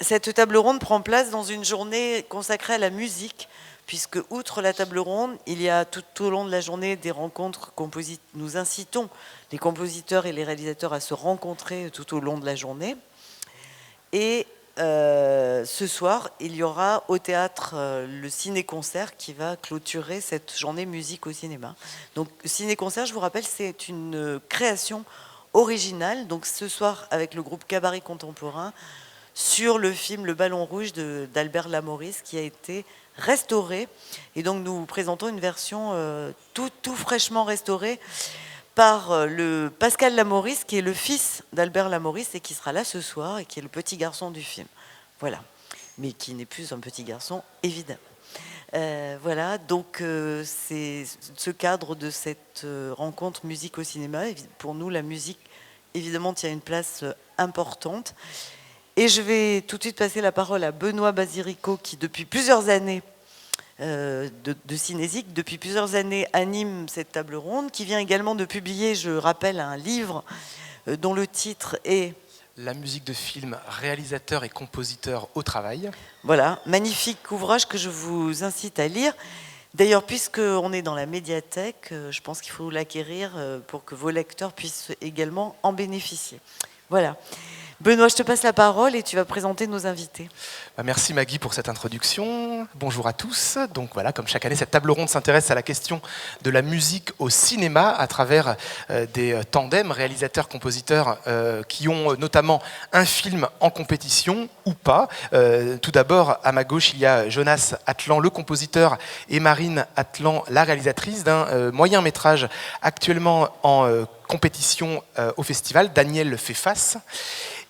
cette table ronde prend place dans une journée consacrée à la musique, puisque outre la table ronde, il y a tout au long de la journée des rencontres nous incitons les compositeurs et les réalisateurs à se rencontrer tout au long de la journée. Et ce soir, il y aura au théâtre le ciné-concert qui va clôturer cette journée musique au cinéma. Donc, ciné-concert, je vous rappelle, c'est une création originale. Donc, ce soir, avec le groupe Cabaret Contemporain, sur le film Le Ballon Rouge d'Albert Lamoris, qui a été restauré. Et donc, nous vous présentons une version tout fraîchement restaurée par le Pascal Lamoris, qui est le fils d'Albert Lamoris et qui sera là ce soir et qui est le petit garçon du film. Voilà. Mais qui n'est plus un petit garçon, évidemment. Voilà, donc c'est ce cadre de cette rencontre musique au cinéma. Pour nous, la musique, évidemment, tient une place importante. Et je vais tout de suite passer la parole à Benoît Basirico, qui depuis plusieurs années de Cinésique, depuis plusieurs années anime cette table ronde, qui vient également de publier, je rappelle, un livre dont le titre est La musique de film, réalisateur et compositeur au travail. Voilà, magnifique ouvrage que je vous incite à lire. D'ailleurs, puisqu'on est dans la médiathèque, je pense qu'il faut l'acquérir pour que vos lecteurs puissent également en bénéficier. Voilà. Benoît, je te passe la parole et tu vas présenter nos invités. Merci Maggie pour cette introduction. Bonjour à tous. Donc voilà, comme chaque année, cette table ronde s'intéresse à la question de la musique au cinéma à travers des tandems réalisateurs-compositeurs qui ont notamment un film en compétition ou pas. Tout d'abord, à ma gauche, il y a Jonas Atlan, le compositeur, et Marine Atlan, la réalisatrice d'un moyen métrage actuellement en compétition au festival, Daniel fait face.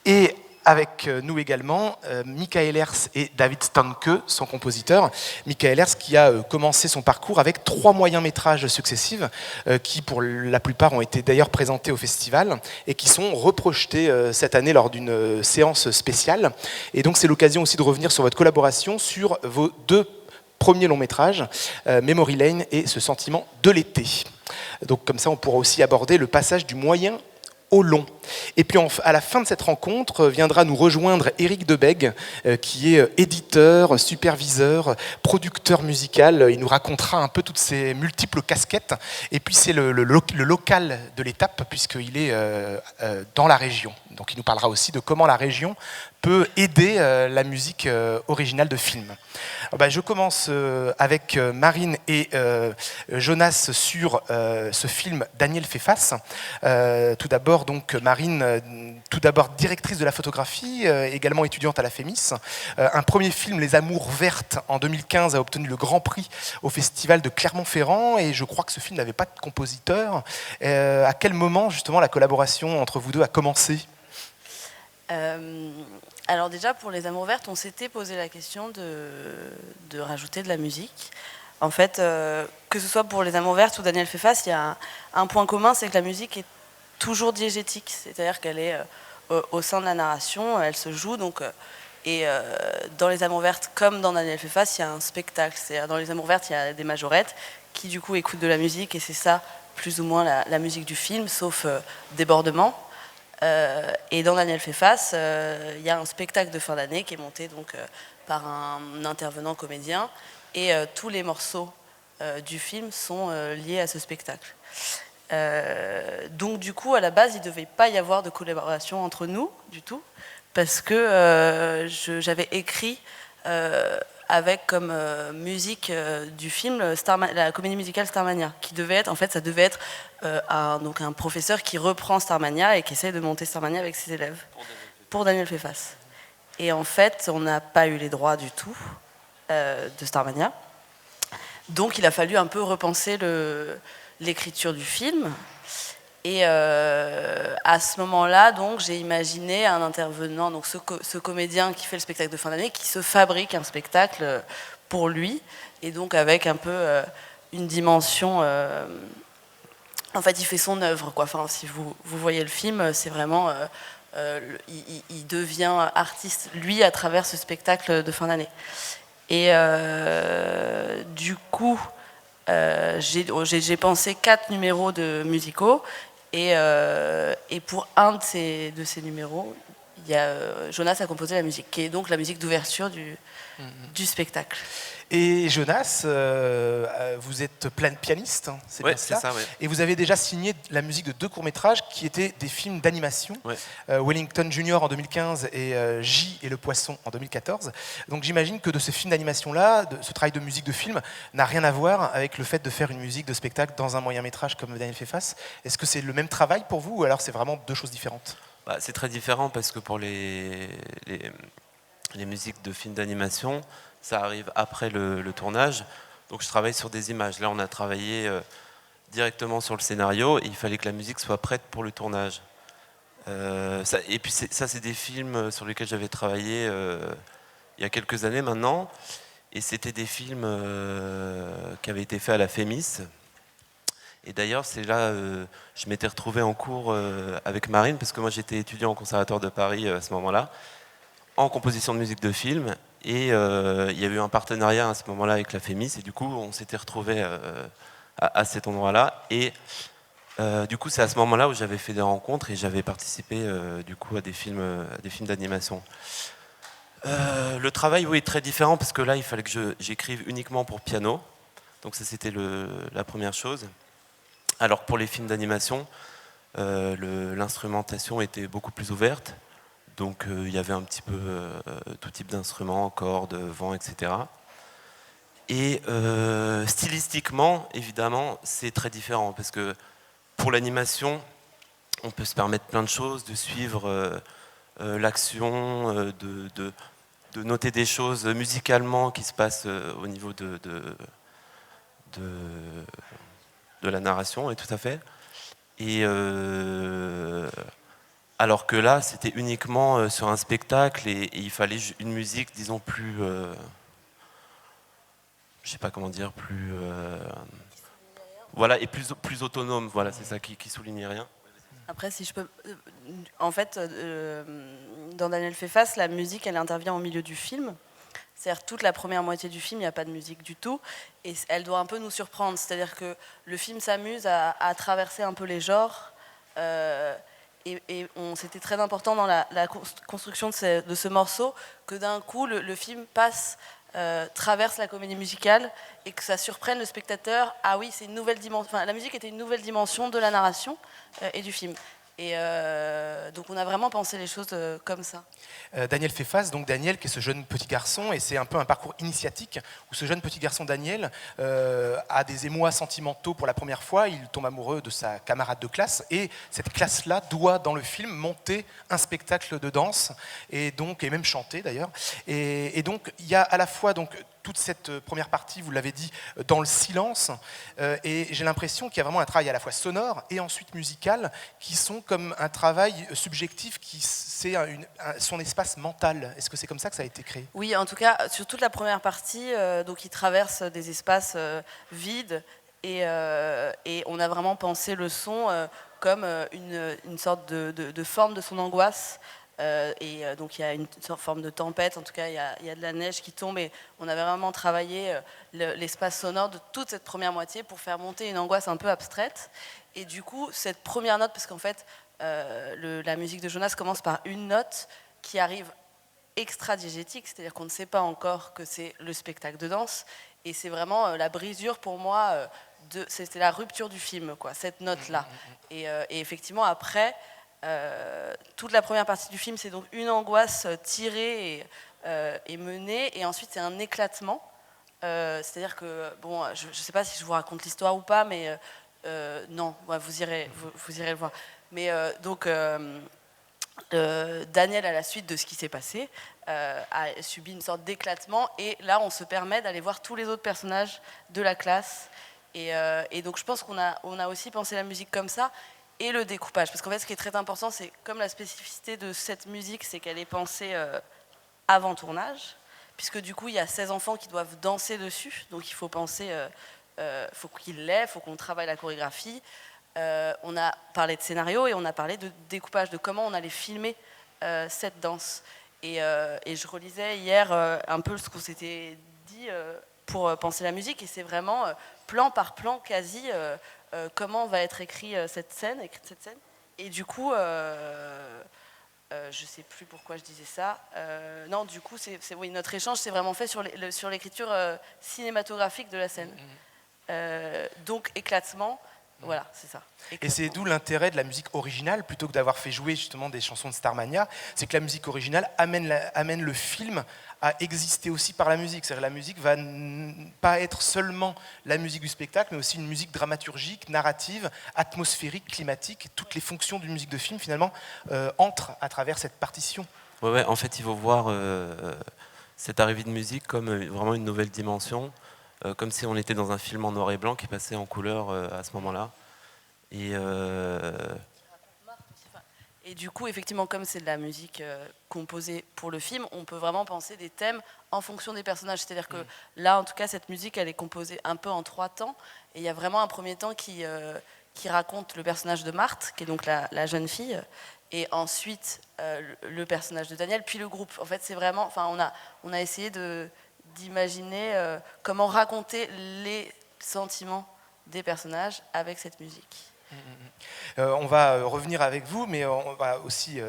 Et avec nous également, Michael Hers et David Stanke, son compositeur. Michael Hers qui a commencé son parcours avec 3 moyens-métrages successifs qui, pour la plupart, ont été d'ailleurs présentés au festival et qui sont reprojetés cette année lors d'une séance spéciale. Et donc, c'est l'occasion aussi de revenir sur votre collaboration sur vos 2 premiers longs-métrages, Memory Lane et Ce sentiment de l'été. Donc, comme ça, on pourra aussi aborder le passage du moyen au long. Et puis à la fin de cette rencontre viendra nous rejoindre Éric Debègue, qui est éditeur, superviseur, producteur musical. Il nous racontera un peu toutes ses multiples casquettes. Et puis c'est le local de l'étape, puisqu'il est dans la région. Donc il nous parlera aussi de comment la région peut aider la musique originale de film. Je commence avec Marine et Jonas sur ce film Daniel fait face. Tout d'abord, donc Marine, directrice de la photographie, également étudiante à la FEMIS. Un premier film, Les Amours Vertes, en 2015, a obtenu le Grand Prix au Festival de Clermont-Ferrand, et je crois que ce film n'avait pas de compositeur. À quel moment, justement, la collaboration entre vous deux a commencé ? Alors déjà, pour Les Amours Vertes, on s'était posé la question de rajouter de la musique. En fait, que ce soit pour Les Amours Vertes ou Daniel fait face, il y a un point commun, c'est que la musique est toujours diégétique, c'est-à-dire qu'elle est au sein de la narration, elle se joue, donc, et dans Les Amours Vertes, comme dans Daniel fait face, il y a un spectacle. C'est-à-dire dans Les Amours Vertes, il y a des majorettes qui du coup écoutent de la musique, et c'est ça, plus ou moins, la musique du film, sauf débordement. Et dans Daniel fait face, il y a un spectacle de fin d'année qui est monté donc, par un intervenant comédien, et tous les morceaux du film sont liés à ce spectacle. Donc du coup, à la base, il ne devait pas y avoir de collaboration entre nous du tout, parce que j'avais écrit avec comme musique du film la comédie musicale Starmania, qui devait être, en fait, ça devait être donc un professeur qui reprend Starmania et qui essaie de monter Starmania avec ses élèves pour Daniel fait face. Et en fait, on n'a pas eu les droits du tout de Starmania, donc il a fallu un peu repenser l'écriture du film. Et à ce moment-là, donc, j'ai imaginé un intervenant, donc ce comédien qui fait le spectacle de fin d'année, qui se fabrique un spectacle pour lui, et donc avec un peu une dimension... en fait, il fait son œuvre, quoi. Enfin, si vous voyez le film, c'est vraiment... il devient artiste, lui, à travers ce spectacle de fin d'année. Et du coup... j'ai pensé 4 numéros de musicaux, et pour un de ces numéros, Jonas a composé la musique, qui est donc la musique d'ouverture du spectacle. Et Jonas, vous êtes pianiste, hein, c'est bien cela. C'est ça, ouais. Et vous avez déjà signé la musique de 2 courts-métrages qui étaient des films d'animation, Ouais. Wellington Junior en 2015 et J et le Poisson en 2014. Donc j'imagine que de ces films d'animation-là, ce travail de musique de film n'a rien à voir avec le fait de faire une musique de spectacle dans un moyen-métrage comme Daniel fait face. Est-ce que c'est le même travail pour vous ou alors c'est vraiment 2 choses différentes? C'est très différent parce que pour les musiques de films d'animation, ça arrive après le tournage. Donc je travaille sur des images. Là, on a travaillé directement sur le scénario et il fallait que la musique soit prête pour le tournage. Et puis c'est des films sur lesquels j'avais travaillé il y a quelques années maintenant. Et c'était des films qui avaient été faits à la Fémis. Et d'ailleurs, c'est là je m'étais retrouvé en cours avec Marine, parce que moi j'étais étudiant au Conservatoire de Paris à ce moment-là, en composition de musique de film. Et il y a eu un partenariat à ce moment-là avec la Fémis. Et du coup, on s'était retrouvés à cet endroit-là. Et du coup, c'est à ce moment-là où j'avais fait des rencontres et j'avais participé du coup à des films d'animation. Le travail, oui, est très différent parce que là, il fallait que j'écrive uniquement pour piano. Donc ça, c'était la première chose. Alors que pour les films d'animation, l'instrumentation était beaucoup plus ouverte. Donc il y avait un petit peu tout type d'instruments, cordes, vent, etc. Et stylistiquement, évidemment, c'est très différent parce que pour l'animation, on peut se permettre plein de choses, de suivre l'action, de noter des choses musicalement qui se passent au niveau de la narration, et tout à fait. Et alors que là, c'était uniquement sur un spectacle et il fallait une musique, disons, plus... je sais pas comment dire, plus... voilà, et plus autonome, voilà, c'est ça qui soulignait rien. Après, si je peux... en fait, dans Daniel fait face, la musique, elle intervient au milieu du film. C'est-à-dire toute la première moitié du film, il n'y a pas de musique du tout. Et elle doit un peu nous surprendre. C'est-à-dire que le film s'amuse à traverser un peu les genres. Et c'était très important dans la construction de ce morceau que d'un coup, le film traverse la comédie musicale et que ça surprenne le spectateur. Ah oui, c'est une nouvelle dimension. Enfin, la musique était une nouvelle dimension de la narration et du film. Et donc on a vraiment pensé les choses comme ça. Daniel fait face, donc Daniel qui est ce jeune petit garçon, et c'est un peu un parcours initiatique où ce jeune petit garçon Daniel a des émois sentimentaux pour la première fois, il tombe amoureux de sa camarade de classe et cette classe-là doit dans le film monter un spectacle de danse et même chanter d'ailleurs. Et donc il y a à la fois donc toute cette première partie, vous l'avez dit, dans le silence. Et j'ai l'impression qu'il y a vraiment un travail à la fois sonore et ensuite musical qui sont comme un travail subjectif c'est son espace mental. Est-ce que c'est comme ça que ça a été créé? Oui, en tout cas, sur toute la première partie, donc il traverse des espaces vides et on a vraiment pensé le son comme une sorte de forme de son angoisse. Donc il y a une forme de tempête, en tout cas il y a de la neige qui tombe et on avait vraiment travaillé l'espace sonore de toute cette première moitié pour faire monter une angoisse un peu abstraite. Et du coup cette première note, parce qu'en fait la musique de Jonas commence par une note qui arrive extra-diégétique, c'est-à-dire qu'on ne sait pas encore que c'est le spectacle de danse, et c'est vraiment la brisure pour moi, c'était la rupture du film, quoi, cette note-là. Et effectivement après, toute la première partie du film, c'est donc une angoisse tirée et menée, et ensuite c'est un éclatement. C'est-à-dire que, bon, je ne sais pas si je vous raconte l'histoire ou pas, mais non, ouais, vous irez le voir. Mais donc, Daniel, à la suite de ce qui s'est passé, a subi une sorte d'éclatement, et là, on se permet d'aller voir tous les autres personnages de la classe. Et donc, je pense qu'on a aussi pensé la musique comme ça. Et le découpage, parce qu'en fait ce qui est très important, c'est comme la spécificité de cette musique, c'est qu'elle est pensée avant tournage, puisque du coup il y a 16 enfants qui doivent danser dessus, donc il faut penser, faut qu'ils l'aient, il faut qu'on travaille la chorégraphie. On a parlé de scénario et on a parlé de découpage, de comment on allait filmer cette danse. Et je relisais hier un peu ce qu'on s'était dit pour penser la musique, et c'est vraiment plan par plan quasi comment va être écrite cette scène. Et du coup, je ne sais plus pourquoi je disais ça. Non, du coup, oui, notre échange s'est vraiment fait sur l'écriture cinématographique de la scène. Donc, éclatement, voilà, c'est ça. Et c'est d'où l'intérêt de la musique originale, plutôt que d'avoir fait jouer justement des chansons de Starmania, c'est que la musique originale amène le film à exister aussi par la musique. C'est-à-dire que la musique va pas être seulement la musique du spectacle, mais aussi une musique dramaturgique, narrative, atmosphérique, climatique. Toutes les fonctions d'une musique de film, finalement, entrent à travers cette partition. Ouais, en fait, il faut voir cette arrivée de musique comme vraiment une nouvelle dimension, comme si on était dans un film en noir et blanc qui passait en couleur à ce moment-là. Et du coup, effectivement, comme c'est de la musique composée pour le film, on peut vraiment penser des thèmes en fonction des personnages. C'est-à-dire que là, en tout cas, cette musique, elle est composée un peu en 3 temps. Et il y a vraiment un premier temps qui raconte le personnage de Marthe, qui est donc la jeune fille, et ensuite le personnage de Daniel, puis le groupe. En fait, c'est vraiment... Enfin, on a essayé d'imaginer comment raconter les sentiments des personnages avec cette musique. On va revenir avec vous, mais on va aussi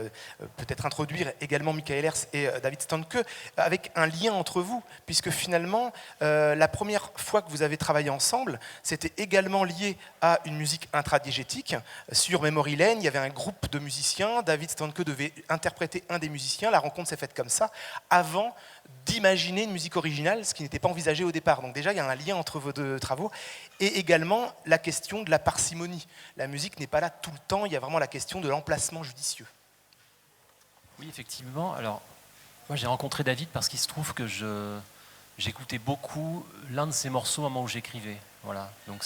peut-être introduire également Michael Hers et David Stanke avec un lien entre vous, puisque finalement, la première fois que vous avez travaillé ensemble, c'était également lié à une musique intradiégétique. Sur Memory Lane, il y avait un groupe de musiciens, David Stanke devait interpréter un des musiciens, la rencontre s'est faite comme ça, avant d'imaginer une musique originale, ce qui n'était pas envisagé au départ. Donc déjà, il y a un lien entre vos 2 travaux. Et également, la question de la parcimonie. La musique n'est pas là tout le temps, il y a vraiment la question de l'emplacement judicieux. Oui, effectivement. Alors, moi, j'ai rencontré David parce qu'il se trouve que j'écoutais beaucoup l'un de ses morceaux au moment où j'écrivais. Voilà. Donc,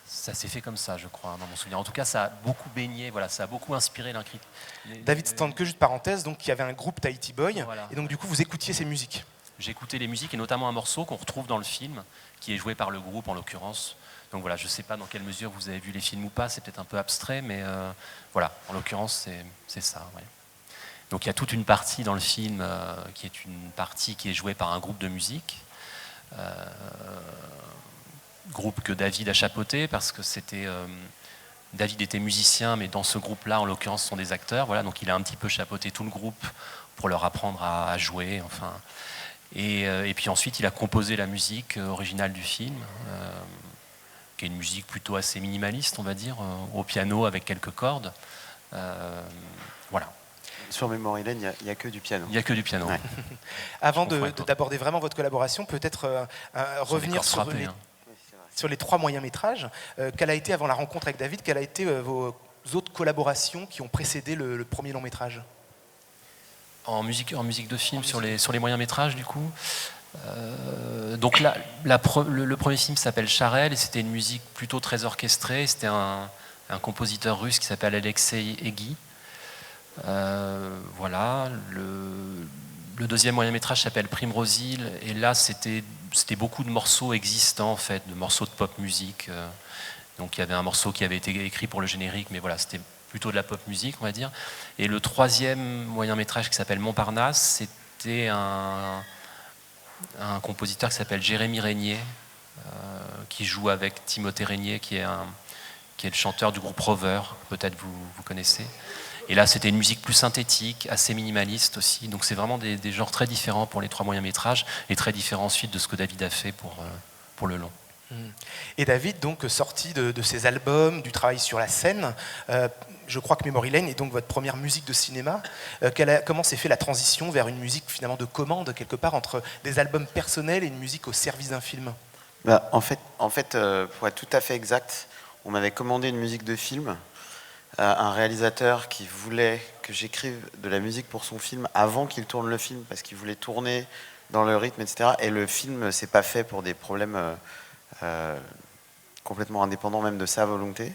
ça s'est fait comme ça, je crois, dans mon souvenir. En tout cas, ça a beaucoup baigné, voilà, ça a beaucoup inspiré l'écriture. David Stanke, juste parenthèse, donc il y avait un groupe Tahiti Boy, voilà. Et donc du coup vous écoutiez ces musiques. J'écoutais les musiques et notamment un morceau qu'on retrouve dans le film, qui est joué par le groupe en l'occurrence. Donc voilà, je ne sais pas dans quelle mesure vous avez vu les films ou pas, c'est peut-être un peu abstrait, mais voilà, en l'occurrence c'est ça. Ouais. Donc il y a toute une partie dans le film qui est une partie qui est jouée par un groupe de musique. Groupe que David a chapeauté parce que David était musicien, mais dans ce groupe-là, en l'occurrence, ce sont des acteurs. Voilà, donc il a un petit peu chapeauté tout le groupe pour leur apprendre à jouer. Enfin. Et puis ensuite, il a composé la musique originale du film, qui est une musique plutôt assez minimaliste, on va dire, au piano avec quelques cordes. Voilà. Sur Memory Lane, il n'y a que du piano. Il n'y a que du piano. Ouais. Avant d'aborder vraiment votre collaboration, peut-être revenir sur les 3 moyens-métrages. Quelle a été, avant la rencontre avec David, quelles ont été vos autres collaborations qui ont précédé le premier long-métrage ? En musique de film, sur les moyens-métrages, du coup. Donc là, le premier film s'appelle Charel, et c'était une musique plutôt très orchestrée. C'était un compositeur russe qui s'appelle Alexei Egui. Voilà. Le deuxième moyen-métrage s'appelle Primrose Hill, et là, c'était beaucoup de morceaux existants, en fait, de morceaux de pop musique. Donc il y avait un morceau qui avait été écrit pour le générique, mais voilà, c'était plutôt de la pop musique, on va dire. Et le troisième moyen-métrage qui s'appelle Montparnasse, c'était un compositeur qui s'appelle Jérémy Régnier, qui joue avec Timothée Régnier, qui est le chanteur du groupe Rover, peut-être vous connaissez. Et là, c'était une musique plus synthétique, assez minimaliste aussi. Donc c'est vraiment des genres très différents pour les 3 moyens-métrages, et très différents ensuite de ce que David a fait pour le long. Et David, donc sorti de ses albums, du travail sur la scène, je crois que Memory Lane est donc votre première musique de cinéma. Comment s'est fait la transition vers une musique finalement de commande, quelque part, entre des albums personnels et une musique au service d'un film ? En fait, pour être tout à fait exact, on m'avait commandé une musique de film, un réalisateur qui voulait que j'écrive de la musique pour son film avant qu'il tourne le film, parce qu'il voulait tourner dans le rythme, etc. Et le film s'est pas fait pour des problèmes complètement indépendants même de sa volonté.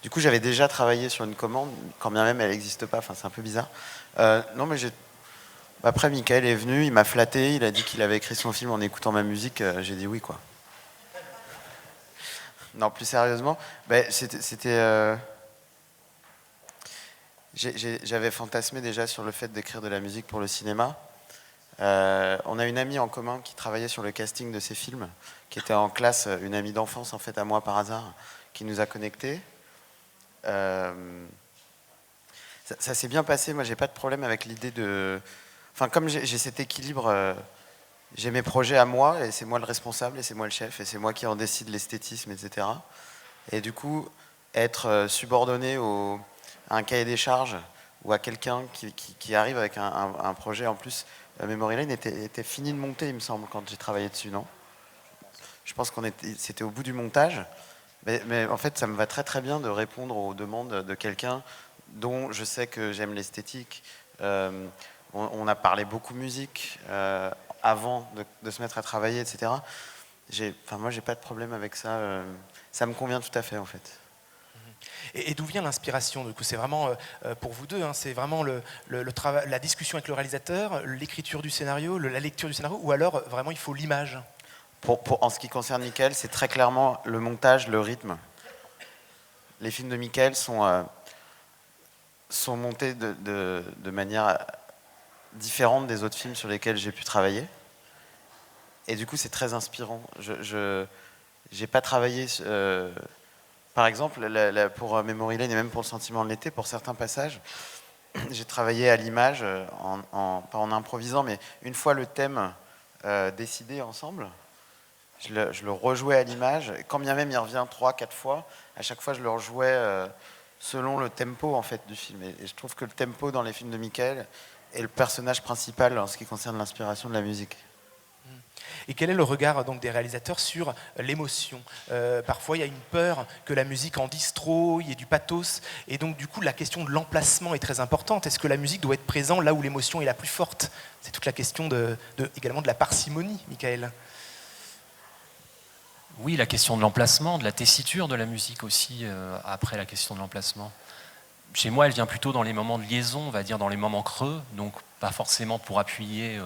Du coup, j'avais déjà travaillé sur une commande, quand bien même elle n'existe pas, enfin c'est un peu bizarre. Non, mais après, Michael est venu, il m'a flatté, il a dit qu'il avait écrit son film en écoutant ma musique, j'ai dit oui, quoi. Non, plus sérieusement, j'avais fantasmé déjà sur le fait d'écrire de la musique pour le cinéma. On a une amie en commun qui travaillait sur le casting de ces films, qui était en classe, une amie d'enfance en fait à moi par hasard, qui nous a connectés. ça s'est bien passé. Moi, j'ai pas de problème avec l'idée de... Enfin, comme j'ai cet équilibre, j'ai mes projets à moi, et c'est moi le responsable, et c'est moi le chef, et c'est moi qui en décide l'esthétisme, etc. Et du coup, être subordonné à un cahier des charges, ou à quelqu'un qui arrive avec un projet en plus, Memory Lane était fini de monter, il me semble, quand j'ai travaillé dessus, non? Je pense c'était au bout du montage. Mais en fait, ça me va très très bien de répondre aux demandes de quelqu'un dont je sais que j'aime l'esthétique. On a parlé beaucoup musique avant de se mettre à travailler, etc. Moi, j'ai pas de problème avec ça. Ça me convient tout à fait, en fait. Et d'où vient l'inspiration? Du coup, c'est vraiment pour vous deux, hein, c'est vraiment le travail, la discussion avec le réalisateur, l'écriture du scénario, la lecture du scénario, ou alors vraiment il faut l'image? En ce qui concerne Michael, c'est très clairement le montage, le rythme. Les films de Michael sont montés de manière différente des autres films sur lesquels j'ai pu travailler. Et du coup, c'est très inspirant. Je n'ai pas travaillé... par exemple, pour Memory Lane et même pour Le Sentiment de l'été, pour certains passages, j'ai travaillé à l'image, pas en improvisant, mais une fois le thème décidé ensemble, je le rejouais à l'image. Quand bien même il revient 3-4 fois, à chaque fois je le rejouais selon le tempo en fait, du film. Et je trouve que le tempo dans les films de Michael est le personnage principal en ce qui concerne l'inspiration de la musique. Et quel est le regard donc des réalisateurs sur l'émotion? Parfois, il y a une peur que la musique en dise trop, il y ait du pathos. Et donc, du coup, la question de l'emplacement est très importante. Est-ce que la musique doit être présente là où l'émotion est la plus forte? C'est toute la question également de la parcimonie, Michael. Oui, la question de l'emplacement, de la tessiture de la musique aussi, après la question de l'emplacement. Chez moi, elle vient plutôt dans les moments de liaison, on va dire dans les moments creux, donc pas forcément pour appuyer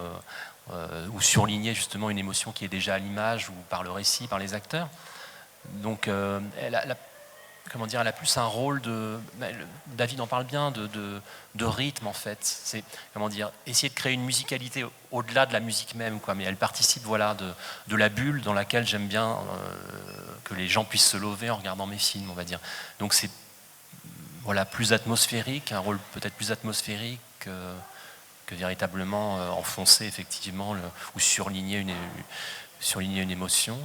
ou surligner justement une émotion qui est déjà à l'image ou par le récit, par les acteurs. Donc elle a plus un rôle de... David en parle bien, de rythme en fait. C'est, essayer de créer une musicalité au-delà de la musique même, quoi. Mais elle participe de la bulle dans laquelle j'aime bien que les gens puissent se lever en regardant mes films, on va dire. Donc c'est plus atmosphérique, un rôle peut-être plus atmosphérique que véritablement enfoncer effectivement ou surligner une émotion.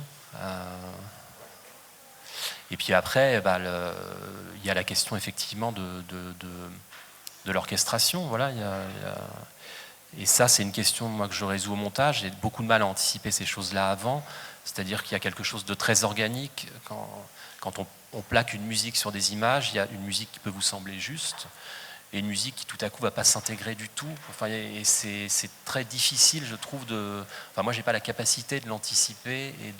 Et puis après, il y a la question effectivement de l'orchestration. Voilà, et ça, c'est une question moi, que je résous au montage. J'ai beaucoup de mal à anticiper ces choses-là avant. C'est-à-dire qu'il y a quelque chose de très organique. Quand on plaque une musique sur des images, il y a une musique qui peut vous sembler juste et une musique qui tout à coup ne va pas s'intégrer du tout. Et c'est très difficile, je trouve, moi, je n'ai pas la capacité de l'anticiper et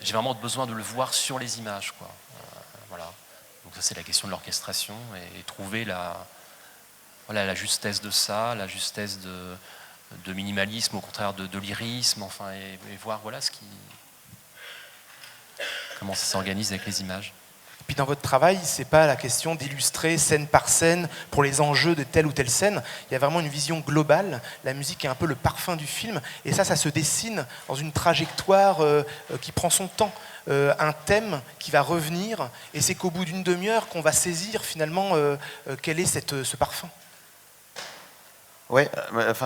j'ai vraiment besoin de le voir sur les images, quoi. Voilà. Donc ça, c'est la question de l'orchestration et trouver la justesse de ça, la justesse de minimalisme, au contraire de lyrisme, et voir comment ça s'organise avec les images. Puis dans votre travail, c'est pas la question d'illustrer scène par scène pour les enjeux de telle ou telle scène. Il y a vraiment une vision globale. La musique est un peu le parfum du film. Et ça se dessine dans une trajectoire qui prend son temps. Un thème qui va revenir. Et c'est qu'au bout d'une demi-heure qu'on va saisir finalement quel est ce parfum. Oui,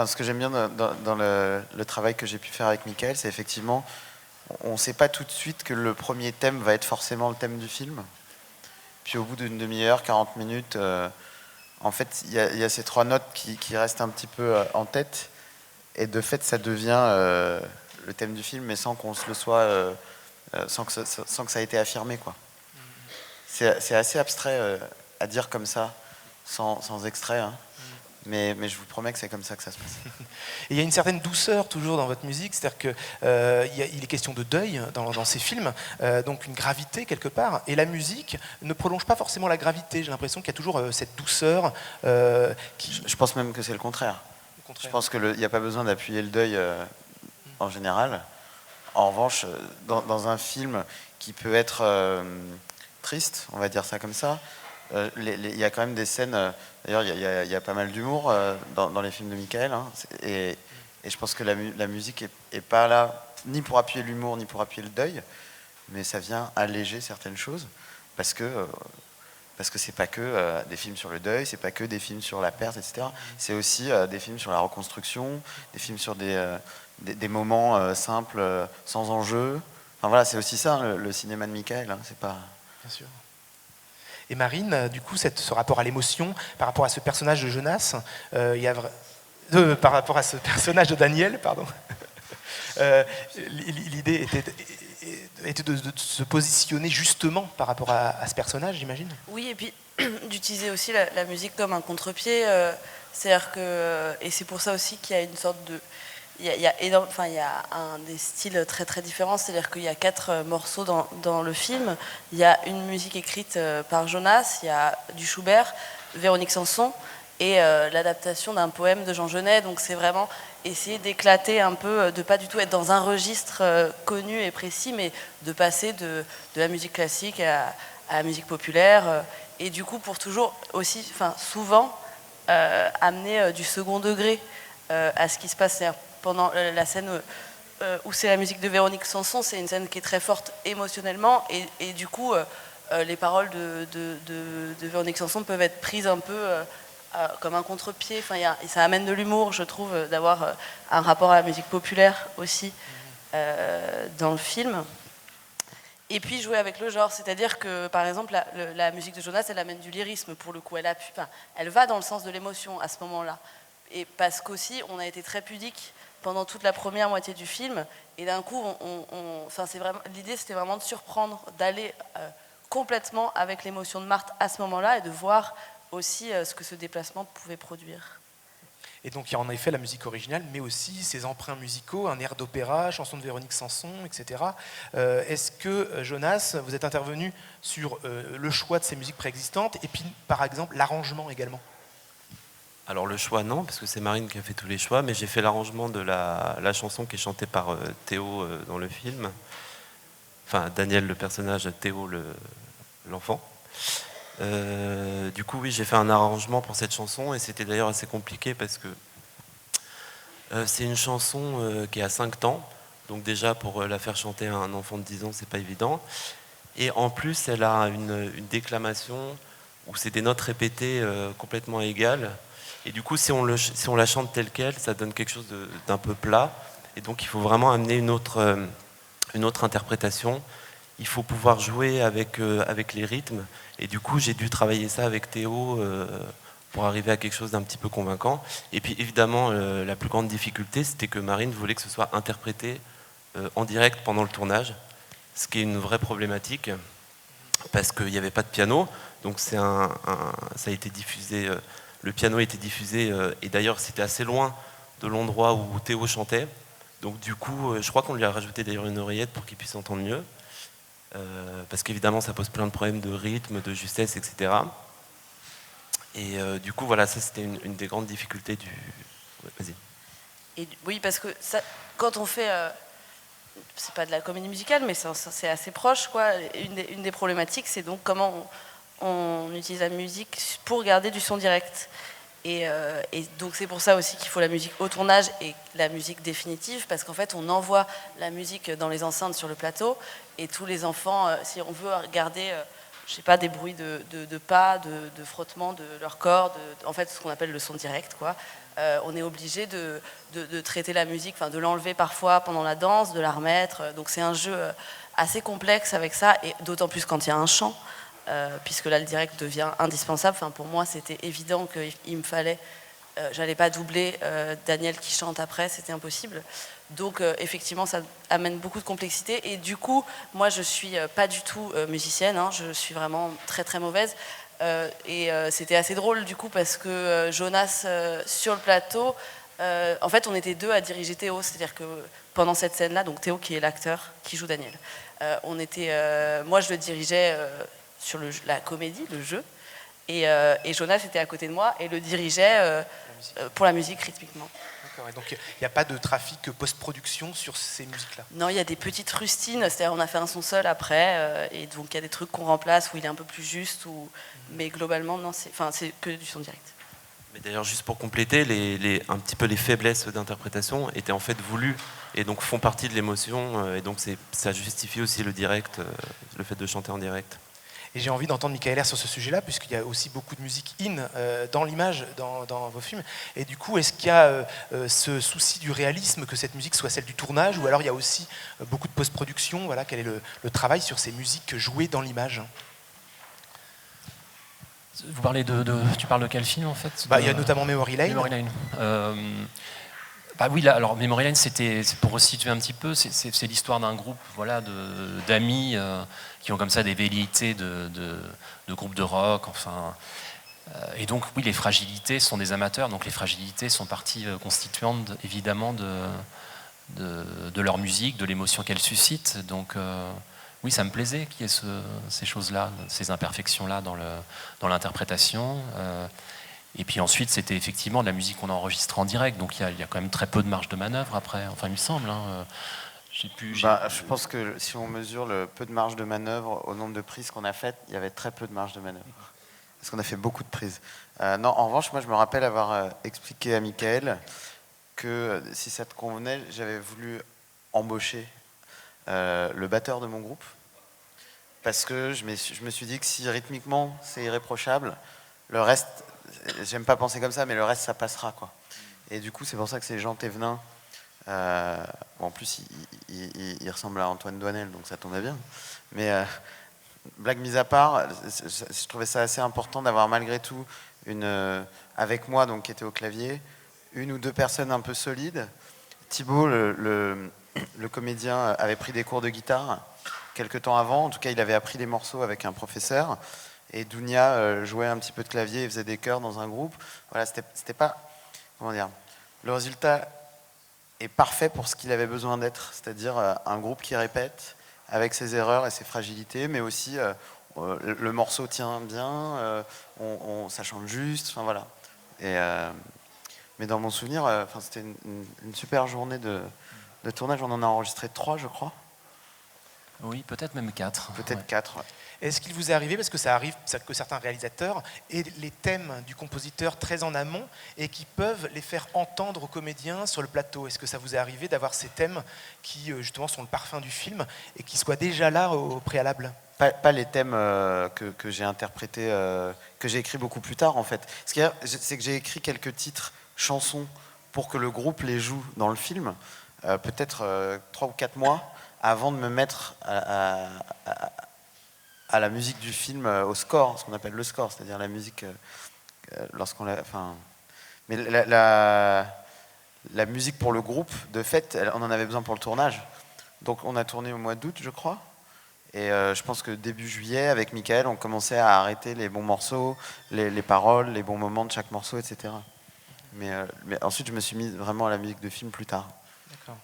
ce que j'aime bien dans le travail que j'ai pu faire avec Michael, c'est effectivement, on ne sait pas tout de suite que le premier thème va être forcément le thème du film. Puis au bout d'une demi-heure, 40 minutes, en fait, il y a ces 3 notes qui restent un petit peu en tête. Et de fait, ça devient le thème du film, mais sans qu'on se le soit, sans que ça ait été affirmé, quoi. C'est assez abstrait à dire comme ça, sans extrait, hein. Mais je vous promets que c'est comme ça que ça se passe. Et il y a une certaine douceur toujours dans votre musique, c'est-à-dire qu'il est question de deuil dans ces films, donc une gravité quelque part, et la musique ne prolonge pas forcément la gravité. J'ai l'impression qu'il y a toujours cette douceur qui... Je pense même que c'est le contraire. Je pense qu'il n'y a pas besoin d'appuyer le deuil en général. En revanche, dans un film qui peut être triste, on va dire ça comme ça, il y a quand même des scènes, d'ailleurs il y a pas mal d'humour dans les films de Michael, hein, et je pense que la musique est pas là ni pour appuyer l'humour ni pour appuyer le deuil, mais ça vient alléger certaines choses, parce que Parce que c'est pas que des films sur le deuil, c'est pas que des films sur la perte, etc. C'est aussi des films sur la reconstruction, des films sur des moments simples, sans enjeu. Enfin voilà, c'est aussi ça le cinéma de Michael. Hein, c'est pas. Bien sûr. Et Marine, du coup, ce rapport à l'émotion, par rapport à ce personnage de Jonas, par rapport à ce personnage de Daniel, pardon, l'idée était de se positionner justement par rapport à ce personnage, j'imagine. Oui, et puis d'utiliser aussi la musique comme un contre-pied. C'est-à-dire que, et c'est pour ça aussi qu'il y a une sorte de... Il y a des styles très très différents, c'est-à-dire qu'il y a 4 morceaux dans le film. Il y a une musique écrite par Jonas, il y a du Schubert, Véronique Sanson, et l'adaptation d'un poème de Jean Genet. Donc c'est vraiment essayer d'éclater un peu, de pas du tout être dans un registre connu et précis, mais de passer de la musique classique à la musique populaire. Et du coup, pour toujours aussi, souvent, amener du second degré à ce qui se passe. Pendant la scène où c'est la musique de Véronique Sanson, c'est une scène qui est très forte émotionnellement, et du coup, les paroles de Véronique Sanson peuvent être prises un peu comme un contre-pied. Enfin, ça amène de l'humour, je trouve, d'avoir un rapport à la musique populaire aussi dans le film. Et puis jouer avec le genre, c'est-à-dire que par exemple la musique de Jonas, elle amène du lyrisme pour le coup, elle va dans le sens de l'émotion à ce moment-là. Et parce qu'aussi on a été très pudique pendant toute la première moitié du film, et d'un coup l'idée c'était vraiment de surprendre, d'aller complètement avec l'émotion de Marthe à ce moment-là, et de voir aussi ce que ce déplacement pouvait produire. Et donc il y a en effet la musique originale, mais aussi ses emprunts musicaux, un air d'opéra, chanson de Véronique Sanson, etc. Est-ce que, Jonas, vous êtes intervenu sur le choix de ces musiques préexistantes, et puis par exemple l'arrangement également? Alors le choix non, parce que c'est Marine qui a fait tous les choix, mais j'ai fait l'arrangement de la chanson qui est chantée par Théo dans le film. Enfin, Daniel le personnage, Théo l'enfant. Du coup, oui, j'ai fait un arrangement pour cette chanson, et c'était d'ailleurs assez compliqué parce que c'est une chanson qui a 5 temps, donc déjà pour la faire chanter à un enfant de 10 ans, c'est pas évident. Et en plus, elle a une déclamation où c'est des notes répétées complètement égales. Et du coup, si on la chante telle qu'elle, ça donne quelque chose d'un peu plat. Et donc, il faut vraiment amener une autre interprétation. Il faut pouvoir jouer avec les rythmes. Et du coup, j'ai dû travailler ça avec Théo pour arriver à quelque chose d'un petit peu convaincant. Et puis, évidemment, la plus grande difficulté, c'était que Marine voulait que ce soit interprété en direct pendant le tournage, ce qui est une vraie problématique, parce qu'il n'y avait pas de piano. Donc, ça a été diffusé... Le piano a été diffusé, et d'ailleurs c'était assez loin de l'endroit où Théo chantait. Donc du coup, je crois qu'on lui a rajouté d'ailleurs une oreillette pour qu'il puisse entendre mieux. Parce qu'évidemment ça pose plein de problèmes de rythme, de justesse, etc. Et du coup, voilà, ça c'était une des grandes difficultés du... Ouais, vas-y. Et, oui, parce que ça, quand on fait... c'est pas de la comédie musicale, mais c'est assez proche, quoi. Une des problématiques, c'est donc comment on utilise la musique pour garder du son direct. Et donc c'est pour ça aussi qu'il faut la musique au tournage et la musique définitive, parce qu'en fait on envoie la musique dans les enceintes sur le plateau, et tous les enfants, si on veut garder je sais pas, des bruits de pas, de frottement de leur corps, en fait ce qu'on appelle le son direct, quoi. On est obligé de traiter la musique, enfin de l'enlever parfois pendant la danse, de la remettre. Donc c'est un jeu assez complexe avec ça, et d'autant plus quand il y a un chant. Puisque là le direct devient indispensable. Enfin, pour moi c'était évident qu'il me fallait, j'allais pas doubler Daniel qui chante après, c'était impossible. Donc effectivement ça amène beaucoup de complexité, et du coup moi je suis pas du tout musicienne, hein, je suis vraiment très très mauvaise, et c'était assez drôle du coup parce que Jonas sur le plateau, en fait on était 2 à diriger Théo, c'est-à-dire que pendant cette scène là, donc Théo qui est l'acteur qui joue Daniel, moi je le dirigeais sur la comédie, le jeu, et Jonas était à côté de moi et le dirigeait pour la musique rythmiquement. D'accord, et donc il n'y a pas de trafic post-production sur ces musiques-là? Non, il y a des petites rustines, c'est-à-dire on a fait un son seul après, et donc il y a des trucs qu'on remplace où il est un peu plus juste, mais globalement non, c'est que du son direct. Mais d'ailleurs, juste pour compléter, un petit peu les faiblesses d'interprétation étaient en fait voulues et donc font partie de l'émotion, et donc ça justifie aussi le direct, le fait de chanter en direct. Et j'ai envie d'entendre Michael sur ce sujet-là, puisqu'il y a aussi beaucoup de musique dans l'image, dans vos films. Et du coup, est-ce qu'il y a ce souci du réalisme, que cette musique soit celle du tournage, ou alors il y a aussi beaucoup de post-production, voilà, quel est le travail sur ces musiques jouées dans l'image? Vous parlez tu parles de quel film en fait? Il y a notamment Memory Lane. Memory Lane. Oui, là, alors Memory Lane, c'est pour resituer un petit peu, c'est l'histoire d'un groupe, voilà, d'amis qui ont comme ça des velléités de groupes de rock, enfin. Et donc, oui, les fragilités sont des amateurs, donc les fragilités sont partie constituante évidemment de leur musique, de l'émotion qu'elle suscite. Donc, oui, ça me plaisait qu'il y ait ces choses-là, ces imperfections-là dans l'interprétation. Et puis ensuite, c'était effectivement de la musique qu'on a enregistrée en direct, donc il y a quand même très peu de marge de manœuvre après, enfin il me semble. Je pense que si on mesure le peu de marge de manœuvre au nombre de prises qu'on a faites, il y avait très peu de marge de manœuvre. Parce qu'on a fait beaucoup de prises. Non, en revanche, moi je me rappelle avoir expliqué à Michael que si ça te convenait, j'avais voulu embaucher le batteur de mon groupe. Parce que je me suis dit que si rythmiquement c'est irréprochable, le reste, j'aime pas penser comme ça, mais le reste ça passera, quoi. Et du coup c'est pour ça que c'est Jean Thévenin. En plus il ressemble à Antoine Doinel, donc ça tombait bien. Mais blague mise à part, je trouvais ça assez important d'avoir malgré tout avec moi, donc qui était au clavier, une ou deux personnes un peu solides. Thibaut, le comédien, avait pris des cours de guitare quelques temps avant. En tout cas, il avait appris des morceaux avec un professeur. Et Dounia jouait un petit peu de clavier et faisait des chœurs dans un groupe. Voilà, c'était pas... Comment dire ? Le résultat est parfait pour ce qu'il avait besoin d'être. C'est-à-dire un groupe qui répète avec ses erreurs et ses fragilités, mais aussi le morceau tient bien, ça chante juste, enfin voilà. Mais dans mon souvenir, c'était une super journée de tournage. On en a enregistré 3, je crois. Oui, peut-être même 4. Peut-être 4. Ouais. Est-ce qu'il vous est arrivé, parce que ça arrive que certains réalisateurs aient les thèmes du compositeur très en amont et qui peuvent les faire entendre aux comédiens sur le plateau? Est-ce que ça vous est arrivé d'avoir ces thèmes qui justement sont le parfum du film et qui soient déjà là au préalable? Pas les thèmes que j'ai interprétés, que j'ai écrits beaucoup plus tard en fait. Ce qu'il y a, c'est que j'ai écrit quelques titres, chansons, pour que le groupe les joue dans le film, peut-être 3 ou 4 mois avant de me mettre à la musique du film, au score, ce qu'on appelle le score, c'est-à-dire la musique lorsqu'on l'a... Enfin, mais la musique pour le groupe, de fait, on en avait besoin pour le tournage. Donc on a tourné au mois d'août, je crois. Et je pense que début juillet, avec Michael, on commençait à arrêter les bons morceaux, les paroles, les bons moments de chaque morceau, etc. Mais ensuite, je me suis mis vraiment à la musique de film plus tard. D'accord.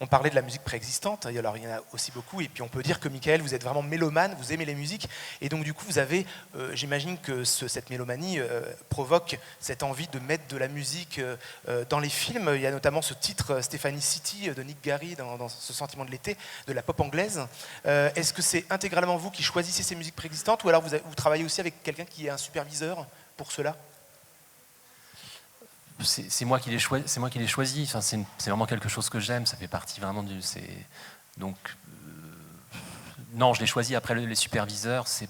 On parlait de la musique préexistante, alors il y en a aussi beaucoup, et puis on peut dire que Michael, vous êtes vraiment mélomane, vous aimez les musiques, et donc du coup vous avez, j'imagine que cette mélomanie provoque cette envie de mettre de la musique dans les films. Il y a notamment ce titre Stéphanie City de Nick Gary dans Ce sentiment de l'été, de la pop anglaise. Est-ce que c'est intégralement vous qui choisissez ces musiques préexistantes, ou alors vous travaillez aussi avec quelqu'un qui est un superviseur pour cela? C'est moi qui l'ai choisi. Enfin, c'est vraiment quelque chose que j'aime. Ça fait partie vraiment du. Donc, non, je l'ai choisi après les superviseurs. C'est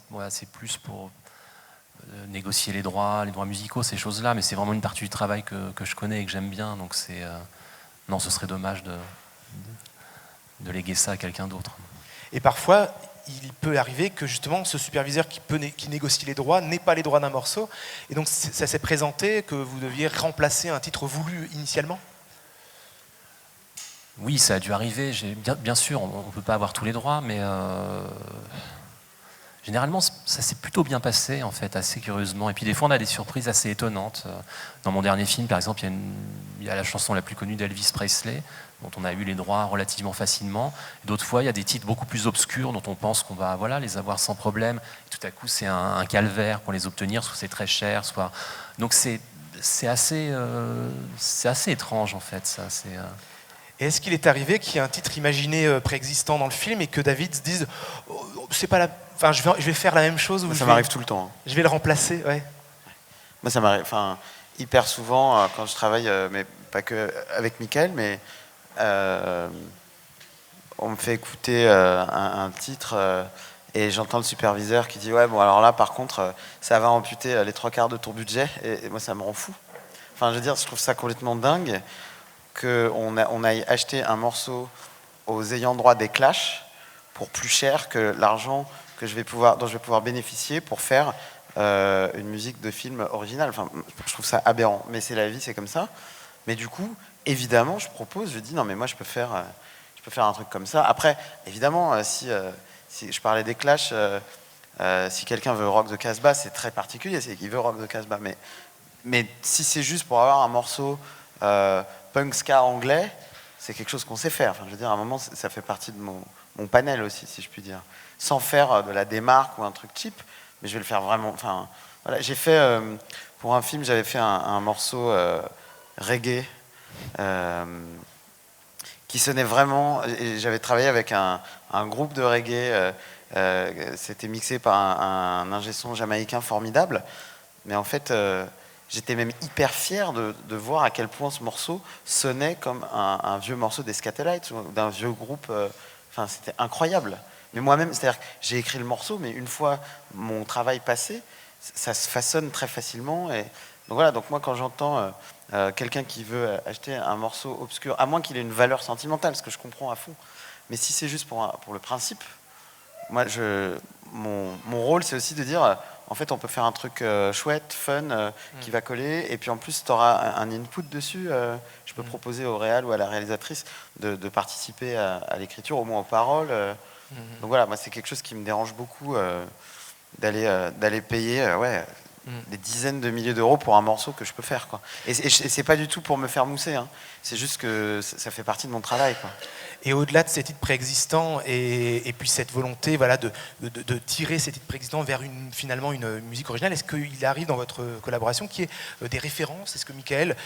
plus pour négocier les droits musicaux, ces choses-là. Mais c'est vraiment une partie du travail que je connais et que j'aime bien. Donc non, ce serait dommage de léguer ça à quelqu'un d'autre. Et parfois, il peut arriver que justement ce superviseur qui négocie les droits n'ait pas les droits d'un morceau, et donc ça s'est présenté que vous deviez remplacer un titre voulu initialement? Oui, ça a dû arriver, bien sûr, on ne peut pas avoir tous les droits, mais généralement ça s'est plutôt bien passé en fait, assez curieusement, et puis des fois on a des surprises assez étonnantes. Dans mon dernier film par exemple, il y a la chanson la plus connue d'Elvis Presley, dont on a eu les droits relativement facilement. D'autres fois, il y a des titres beaucoup plus obscurs dont on pense qu'on va les avoir sans problème. Et tout à coup, c'est un calvaire pour les obtenir, soit c'est très cher, soit... Donc c'est assez étrange en fait. Ça, Et est-ce qu'il est arrivé qu'il y ait un titre imaginé préexistant dans le film et que David se dise c'est pas enfin, je vais faire la même chose, ou ça m'arrive tout le temps. Hein. Je vais le remplacer, ouais. Moi, ça m'arrive hyper souvent quand je travaille, mais pas que avec Michael, mais on me fait écouter un titre Et j'entends le superviseur qui dit ouais bon alors là par contre ça va amputer les 3/4 de ton budget et moi ça me rend fou. Enfin je veux dire je trouve ça complètement dingue qu'on aille acheter un morceau aux ayants droit des Clash pour plus cher que l'argent dont je vais pouvoir bénéficier pour faire une musique de film originale. Enfin je trouve ça aberrant, mais c'est la vie, c'est comme ça. Mais du coup évidemment je dis non mais moi je peux faire un truc comme ça. Après évidemment si je parlais des Clash, si quelqu'un veut rock de Casbah, c'est très particulier, c'est qu'il veut rock de Casbah. Mais si c'est juste pour avoir un morceau punk ska anglais, c'est quelque chose qu'on sait faire. Enfin, je veux dire, à un moment, ça fait partie de mon panel aussi, si je puis dire. Sans faire de la démarque ou un truc cheap, mais je vais le faire vraiment. Enfin, voilà, j'ai fait pour un film, j'avais fait un morceau reggae. Qui sonnait vraiment, et j'avais travaillé avec un groupe de reggae, c'était mixé par un ingé son jamaïcain formidable, mais en fait j'étais même hyper fier de voir à quel point ce morceau sonnait comme un vieux morceau des Scatolites ou d'un vieux groupe, enfin c'était incroyable. Mais moi-même, c'est-à-dire que j'ai écrit le morceau, mais une fois mon travail passé, ça se façonne très facilement. Et donc voilà, donc moi quand j'entends quelqu'un qui veut acheter un morceau obscur, à moins qu'il ait une valeur sentimentale, ce que je comprends à fond, mais si c'est juste pour le principe, moi mon rôle c'est aussi de dire en fait on peut faire un truc chouette, fun, qui va coller, et puis en plus tu auras un input dessus, je peux proposer au réal ou à la réalisatrice de participer à l'écriture, au moins aux paroles. Donc voilà, moi c'est quelque chose qui me dérange beaucoup, d'aller payer des dizaines de milliers d'euros pour un morceau que je peux faire, quoi. Et c'est pas du tout pour me faire mousser, hein. C'est juste que ça fait partie de mon travail, quoi. Et au-delà de ces titres préexistants et puis cette volonté voilà, de tirer ces titres préexistants vers finalement une musique originale, est-ce qu'il arrive dans votre collaboration qu'il y ait des références? Est-ce que Michael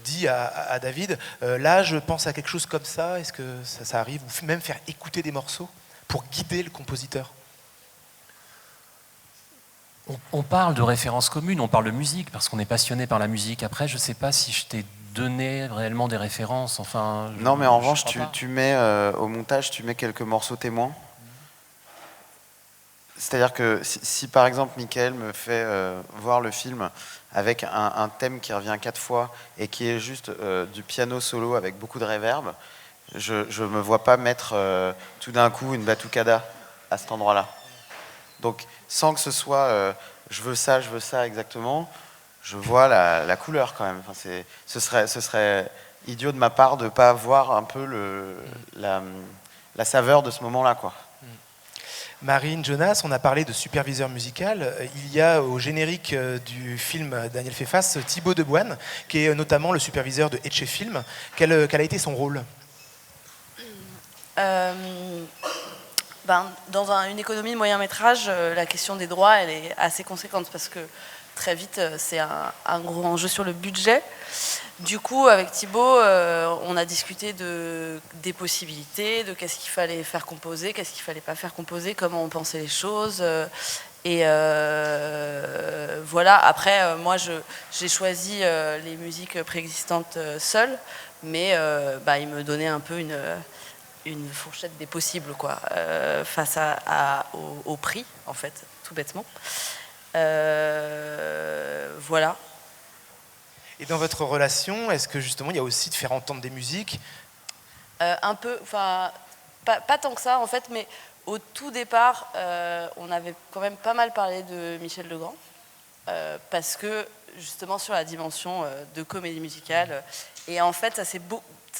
dit à David, là je pense à quelque chose comme ça, est-ce que ça arrive? Ou même faire écouter des morceaux pour guider le compositeur? On parle de références communes, on parle de musique parce qu'on est passionné par la musique. Après, je ne sais pas si je t'ai donné réellement des références. Enfin, non, mais en revanche, tu mets au montage, tu mets quelques morceaux témoins. C'est-à-dire que si par exemple Michael me fait voir le film avec un thème qui revient 4 fois et qui est juste du piano solo avec beaucoup de reverb, je ne me vois pas mettre tout d'un coup une batucada à cet endroit-là. Donc sans que ce soit je veux ça exactement, je vois la couleur quand même. Enfin, ce serait idiot de ma part de ne pas voir un peu la saveur de ce moment-là, quoi. Marine, Jonas, on a parlé de superviseur musical. Il y a au générique du film Daniel Pfeffas Thibaut Deboine, qui est notamment le superviseur de Etche Film. Quel a été son rôle? Dans une économie de moyen métrage, la question des droits elle est assez conséquente parce que très vite c'est un gros enjeu sur le budget. Du coup avec Thibaut on a discuté des possibilités, de qu'est-ce qu'il fallait faire composer, qu'est-ce qu'il fallait pas faire composer, comment on pensait les choses. Et voilà, après moi j'ai choisi les musiques préexistantes seule, mais il me donnait un peu une fourchette des possibles, quoi, face au prix, en fait, tout bêtement. Voilà. Et dans votre relation, est-ce que justement il y a aussi de faire entendre des musiques? Un peu, enfin, pas tant que ça, en fait, mais au tout départ, on avait quand même pas mal parlé de Michel Legrand, parce que, justement, sur la dimension de comédie musicale, et en fait, ça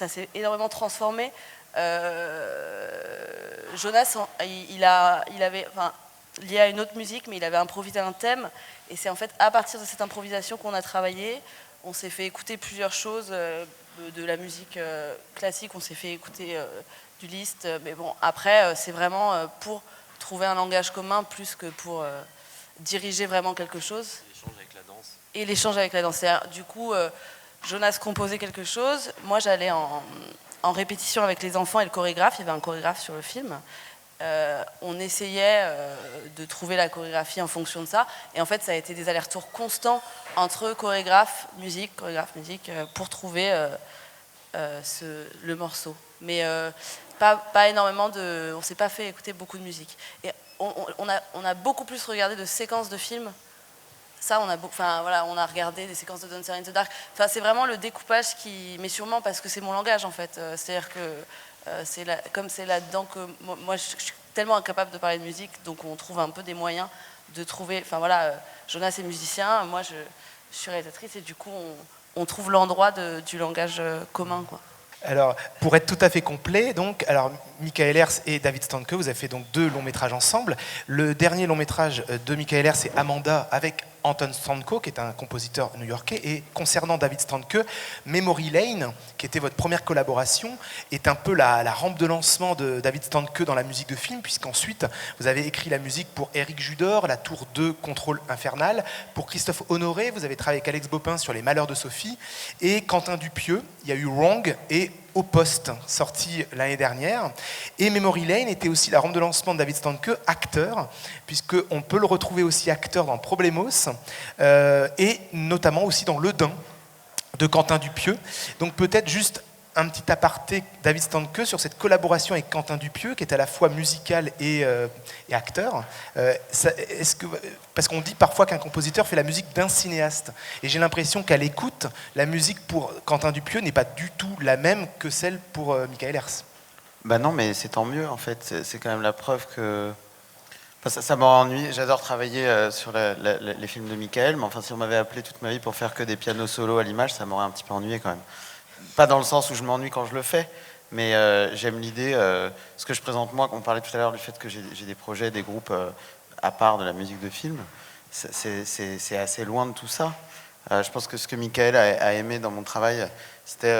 s'est énormément transformé. Jonas, il avait, enfin, lié à une autre musique, mais il avait improvisé un thème, et c'est en fait à partir de cette improvisation qu'on a travaillé. On s'est fait écouter plusieurs choses de la musique classique, on s'est fait écouter du Liszt, mais bon, après, c'est vraiment pour trouver un langage commun plus que pour diriger vraiment quelque chose. L'échange avec la danse. Et l'échange avec la danse. Du coup, Jonas composait quelque chose, moi j'allais en répétition avec les enfants et le chorégraphe, il y avait un chorégraphe sur le film. On essayait de trouver la chorégraphie en fonction de ça. Et en fait, ça a été des allers-retours constants entre chorégraphe, musique, pour trouver le morceau. Mais pas énormément on ne s'est pas fait écouter beaucoup de musique. Et on a beaucoup plus regardé de séquences de films. Ça, on a regardé des séquences de Dancer in the Dark. Enfin, c'est vraiment le découpage mais sûrement parce que c'est mon langage en fait. C'est-à-dire que comme c'est là-dedans que moi, je suis tellement incapable de parler de musique, donc on trouve un peu des moyens de trouver. Enfin voilà, Jonas est musicien, moi je suis réalisatrice et du coup on trouve l'endroit du langage commun, quoi. Alors, pour être tout à fait complet, donc, alors Michael Herz et David Stanke, vous avez fait donc 2 longs métrages ensemble. Le dernier long métrage de Michael Herz, c'est Amanda avec Anton Stanko, qui est un compositeur new-yorkais. Et concernant David Stanke, Memory Lane, qui était votre première collaboration, est un peu la rampe de lancement de David Stanke dans la musique de film, puisqu'ensuite, vous avez écrit la musique pour Éric Judor, La Tour 2, Contrôle Infernal. Pour Christophe Honoré, vous avez travaillé avec Alex Bopin sur Les Malheurs de Sophie. Et Quentin Dupieux, il y a eu Wrong et Au Poste, sorti l'année dernière. Et Memory Lane était aussi la rampe de lancement de David Stanke, acteur, puisqu'on peut le retrouver aussi acteur dans Problemos, et notamment aussi dans Le Dain de Quentin Dupieux. Donc peut-être juste un petit aparté, David Stanke, sur cette collaboration avec Quentin Dupieux, qui est à la fois musical et acteur. Parce qu'on dit parfois qu'un compositeur fait la musique d'un cinéaste. Et j'ai l'impression qu'à l'écoute, la musique pour Quentin Dupieux n'est pas du tout la même que celle pour Michael Herz. Bah non, mais c'est tant mieux, en fait. C'est quand même la preuve que... Enfin, ça m'ennuie. J'adore travailler sur les films de Michael, mais enfin, si on m'avait appelé toute ma vie pour faire que des pianos solos à l'image, ça m'aurait un petit peu ennuyé quand même. Pas dans le sens où je m'ennuie quand je le fais, mais j'aime l'idée, ce que je présente moi, on parlait tout à l'heure du fait que j'ai des projets, des groupes à part de la musique de film, c'est assez loin de tout ça. Je pense que ce que Michael a aimé dans mon travail, c'était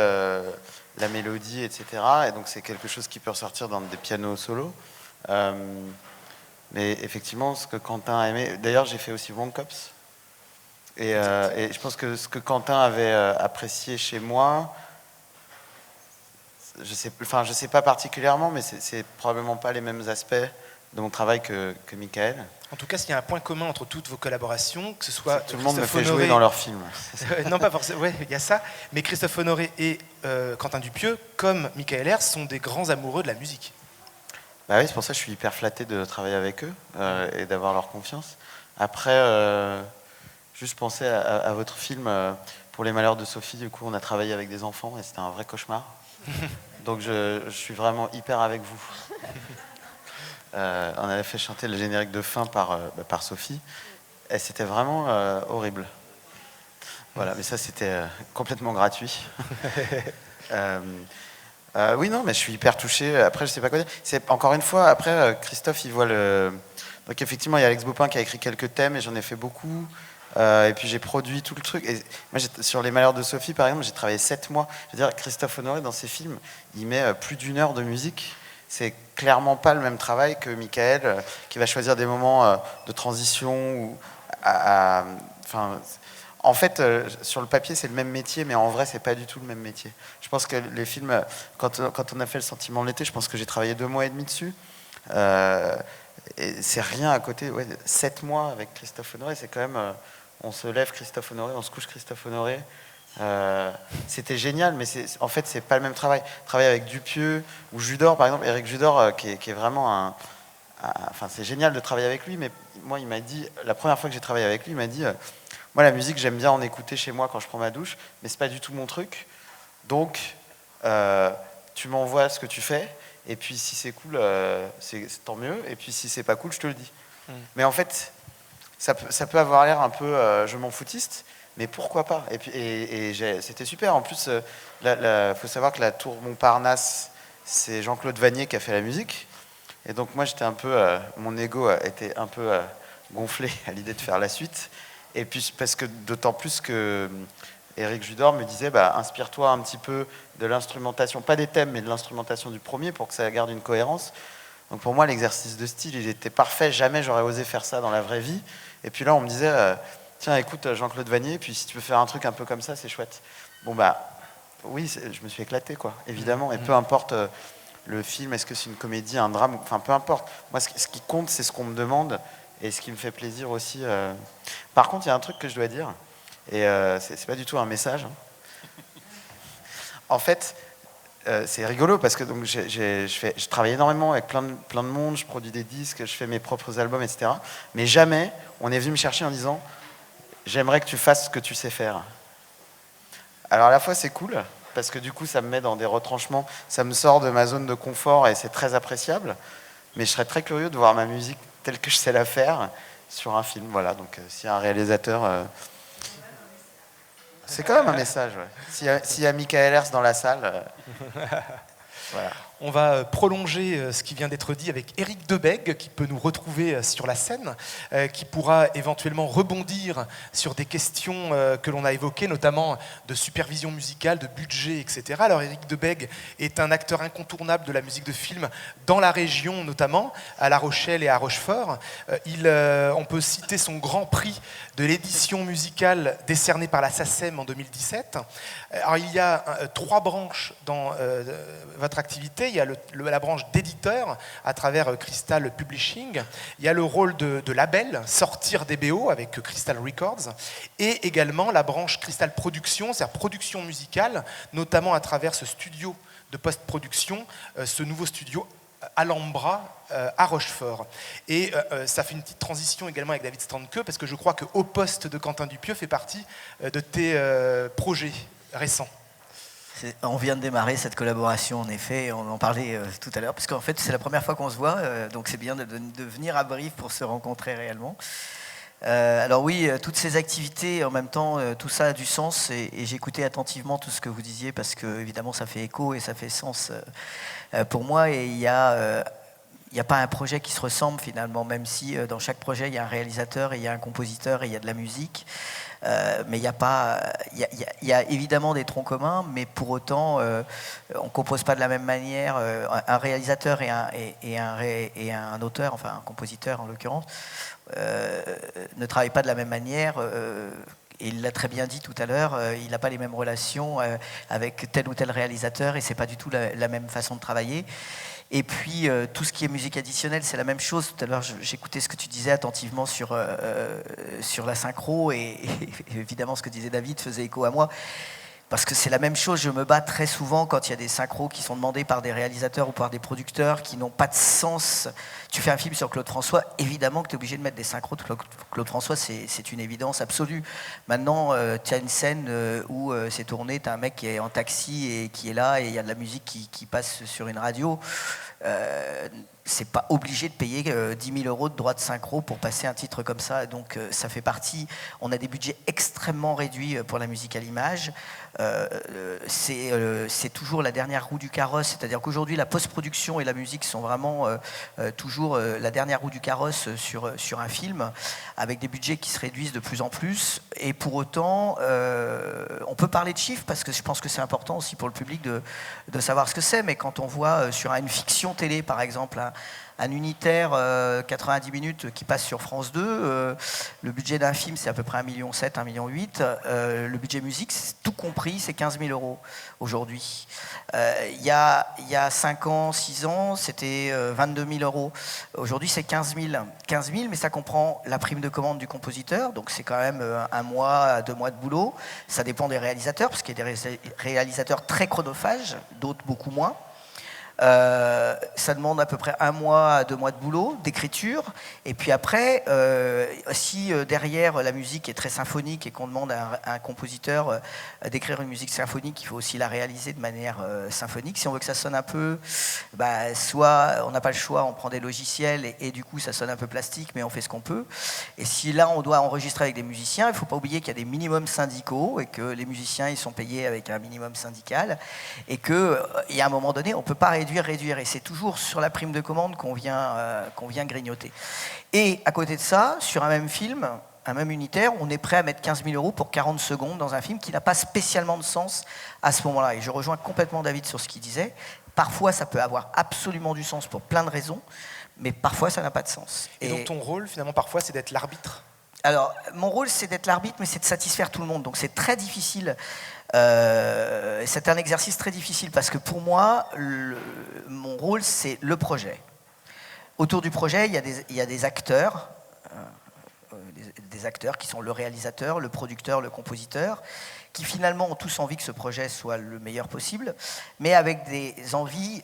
la mélodie, etc. Et donc c'est quelque chose qui peut ressortir dans des pianos solos. Mais effectivement, ce que Quentin a aimé... D'ailleurs, j'ai fait aussi Wrong Cops. Et je pense que ce que Quentin avait apprécié chez moi... Je sais pas particulièrement, mais c'est probablement pas les mêmes aspects de mon travail que Michael. En tout cas, s'il y a un point commun entre toutes vos collaborations, que ce soit tout le monde me fait Honoré, jouer dans leurs films. non, pas forcément. Ouais, il y a ça. Mais Christophe Honoré et Quentin Dupieux, comme Michael Herz, sont des grands amoureux de la musique. Bah oui, c'est pour ça que je suis hyper flatté de travailler avec eux et d'avoir leur confiance. Après, juste penser à votre film pour Les Malheurs de Sophie. Du coup, on a travaillé avec des enfants et c'était un vrai cauchemar. Donc je suis vraiment hyper avec vous. On avait fait chanter le générique de fin par Sophie et c'était vraiment horrible. Voilà, mais ça c'était complètement gratuit. Oui, non, mais je suis hyper touché. Après, je sais pas quoi dire. C'est encore une fois, après Christophe, il voit le... Donc effectivement, il y a Alex Bopin qui a écrit quelques thèmes et j'en ai fait beaucoup. Et puis j'ai produit tout le truc. Et moi, sur Les Malheurs de Sophie, par exemple, j'ai travaillé 7 mois. Je veux dire, Christophe Honoré, dans ses films, il met plus d'1 heure de musique. C'est clairement pas le même travail que Michael, qui va choisir des moments de transition. Ou enfin, en fait, sur le papier, c'est le même métier, mais en vrai, c'est pas du tout le même métier. Je pense que les films, quand on a fait Le Sentiment de l'été, je pense que j'ai travaillé 2 mois et demi dessus. Et c'est rien à côté. Ouais, 7 mois avec Christophe Honoré, c'est quand même... on se lève Christophe Honoré, on se couche Christophe Honoré. C'était génial, mais en fait, c'est pas le même travail. Travailler avec Dupieux ou Judor, par exemple, Éric Judor, qui est vraiment enfin, c'est génial de travailler avec lui, mais moi, il m'a dit, la première fois que j'ai travaillé avec lui, il m'a dit, moi, la musique, j'aime bien en écouter chez moi quand je prends ma douche, mais c'est pas du tout mon truc. Donc, tu m'envoies ce que tu fais, et puis si c'est cool, c'est tant mieux, et puis si c'est pas cool, je te le dis. Mais en fait, ça peut avoir l'air un peu je m'en foutiste, mais pourquoi pas? Et puis c'était super. En plus, faut savoir que la Tour Montparnasse, c'est Jean-Claude Vanier qui a fait la musique. Et donc moi, j'étais un peu, mon ego était un peu gonflé à l'idée de faire la suite. Et puis parce que d'autant plus que Éric Judor me disait, inspire-toi un petit peu de l'instrumentation, pas des thèmes, mais de l'instrumentation du premier pour que ça garde une cohérence. Donc pour moi, l'exercice de style, il était parfait. Jamais j'aurais osé faire ça dans la vraie vie. Et puis là, on me disait, tiens, écoute Jean-Claude Vanier, puis si tu veux faire un truc un peu comme ça, c'est chouette. Bon, oui, je me suis éclaté, quoi, évidemment. Et peu importe le film, est-ce que c'est une comédie, un drame, enfin, peu importe. Moi, ce qui compte, c'est ce qu'on me demande et ce qui me fait plaisir aussi. Par contre, il y a un truc que je dois dire, et c'est pas du tout un message. En fait, c'est rigolo parce que donc, je travaille énormément avec plein de monde, je produis des disques, je fais mes propres albums, etc. Mais jamais on est venu me chercher en disant « j'aimerais que tu fasses ce que tu sais faire ». Alors à la fois c'est cool, parce que du coup ça me met dans des retranchements, ça me sort de ma zone de confort et c'est très appréciable, mais je serais très curieux de voir ma musique telle que je sais la faire sur un film. Voilà, donc s'il y a un réalisateur... C'est quand même un message, ouais. S'il y a Michael Hers dans la salle... Voilà. On va prolonger ce qui vient d'être dit avec Éric Debègue, qui peut nous retrouver sur la scène, qui pourra éventuellement rebondir sur des questions que l'on a évoquées, notamment de supervision musicale, de budget, etc. Alors Éric Debègue est un acteur incontournable de la musique de film dans la région, notamment à La Rochelle et à Rochefort. On peut citer son grand prix de l'édition musicale décerné par la SACEM en 2017. Alors il y a 3 branches dans votre activité. Il y a la branche d'éditeur à travers Crystal Publishing. Il y a le rôle de label, sortir des BO avec Crystal Records. Et également la branche Crystal Production, c'est-à-dire production musicale, notamment à travers ce studio de post-production, ce nouveau studio Alhambra à Rochefort. Et ça fait une petite transition également avec David Standke, parce que je crois que Au Poste de Quentin Dupieux fait partie de tes projets récents. On vient de démarrer cette collaboration, en effet, on en parlait tout à l'heure, parce qu'en fait c'est la première fois qu'on se voit, donc c'est bien de venir à Brive pour se rencontrer réellement. Alors oui, toutes ces activités, en même temps, tout ça a du sens, et j'écoutais attentivement tout ce que vous disiez, parce que évidemment ça fait écho et ça fait sens pour moi, et il n'y a pas un projet qui se ressemble finalement, même si dans chaque projet il y a un réalisateur, et il y a un compositeur, et il y a de la musique. Mais il y a évidemment des troncs communs, mais pour autant, on ne compose pas de la même manière. Un réalisateur et un auteur, enfin un compositeur en l'occurrence, ne travaillent pas de la même manière. Et il l'a très bien dit tout à l'heure, il n'a pas les mêmes relations avec tel ou tel réalisateur, et c'est pas du tout la même façon de travailler. Et puis, tout ce qui est musique additionnelle, c'est la même chose. Tout à l'heure, j'écoutais ce que tu disais attentivement sur la synchro, et évidemment, ce que disait David faisait écho à moi. Parce que c'est la même chose, je me bats très souvent quand il y a des synchros qui sont demandés par des réalisateurs ou par des producteurs qui n'ont pas de sens. Tu fais un film sur Claude François, évidemment que tu es obligé de mettre des synchros de Claude François, c'est une évidence absolue. Maintenant, tu as une scène où c'est tourné, tu as un mec qui est en taxi et qui est là, et il y a de la musique qui passe sur une radio. C'est pas obligé de payer 10 000 € de droits de synchro pour passer un titre comme ça. Donc ça fait partie. On a des budgets extrêmement réduits pour la musique à l'image. C'est toujours la dernière roue du carrosse. C'est-à-dire qu'aujourd'hui, la post-production et la musique sont vraiment toujours la dernière roue du carrosse sur un film, avec des budgets qui se réduisent de plus en plus. Et pour autant, on peut parler de chiffres, parce que je pense que c'est important aussi pour le public de savoir ce que c'est. Mais quand on voit sur une fiction télé, par exemple, un unitaire 90 minutes qui passe sur France 2, le budget d'un film c'est à peu près 1,7 million, 1,8 million. Le budget musique, tout compris, c'est 15 000 € aujourd'hui. Il y a 5 ans, 6 ans, c'était 22 000 €. Aujourd'hui, c'est 15 000. 15 000, mais ça comprend la prime de commande du compositeur, donc c'est quand même 1 mois à 2 mois de boulot. Ça dépend des réalisateurs, parce qu'il y a des réalisateurs très chronophages, d'autres beaucoup moins. Ça demande à peu près 1 mois à 2 mois de boulot, d'écriture. Et puis après, si derrière la musique est très symphonique et qu'on demande à un compositeur d'écrire une musique symphonique, il faut aussi la réaliser de manière symphonique. Si on veut que ça sonne un peu, soit on n'a pas le choix, on prend des logiciels et du coup ça sonne un peu plastique, mais on fait ce qu'on peut. Et si là on doit enregistrer avec des musiciens, il ne faut pas oublier qu'il y a des minimums syndicaux et que les musiciens ils sont payés avec un minimum syndical, et qu'il y a un moment donné, on ne peut pas réduire, et c'est toujours sur la prime de commande qu'on vient grignoter. Et à côté de ça, sur un même film, un même unitaire, on est prêt à mettre 15 000 € pour 40 secondes dans un film qui n'a pas spécialement de sens à ce moment-là. Et je rejoins complètement David sur ce qu'il disait. Parfois, ça peut avoir absolument du sens pour plein de raisons, mais parfois, ça n'a pas de sens. Et donc ton rôle, finalement, parfois, c'est d'être l'arbitre? Alors, mon rôle, c'est d'être l'arbitre, mais c'est de satisfaire tout le monde. Donc c'est très difficile. C'est un exercice très difficile, parce que pour moi, mon rôle, c'est le projet. Autour du projet, il y a des acteurs, des acteurs qui sont le réalisateur, le producteur, le compositeur, qui finalement ont tous envie que ce projet soit le meilleur possible, mais avec des envies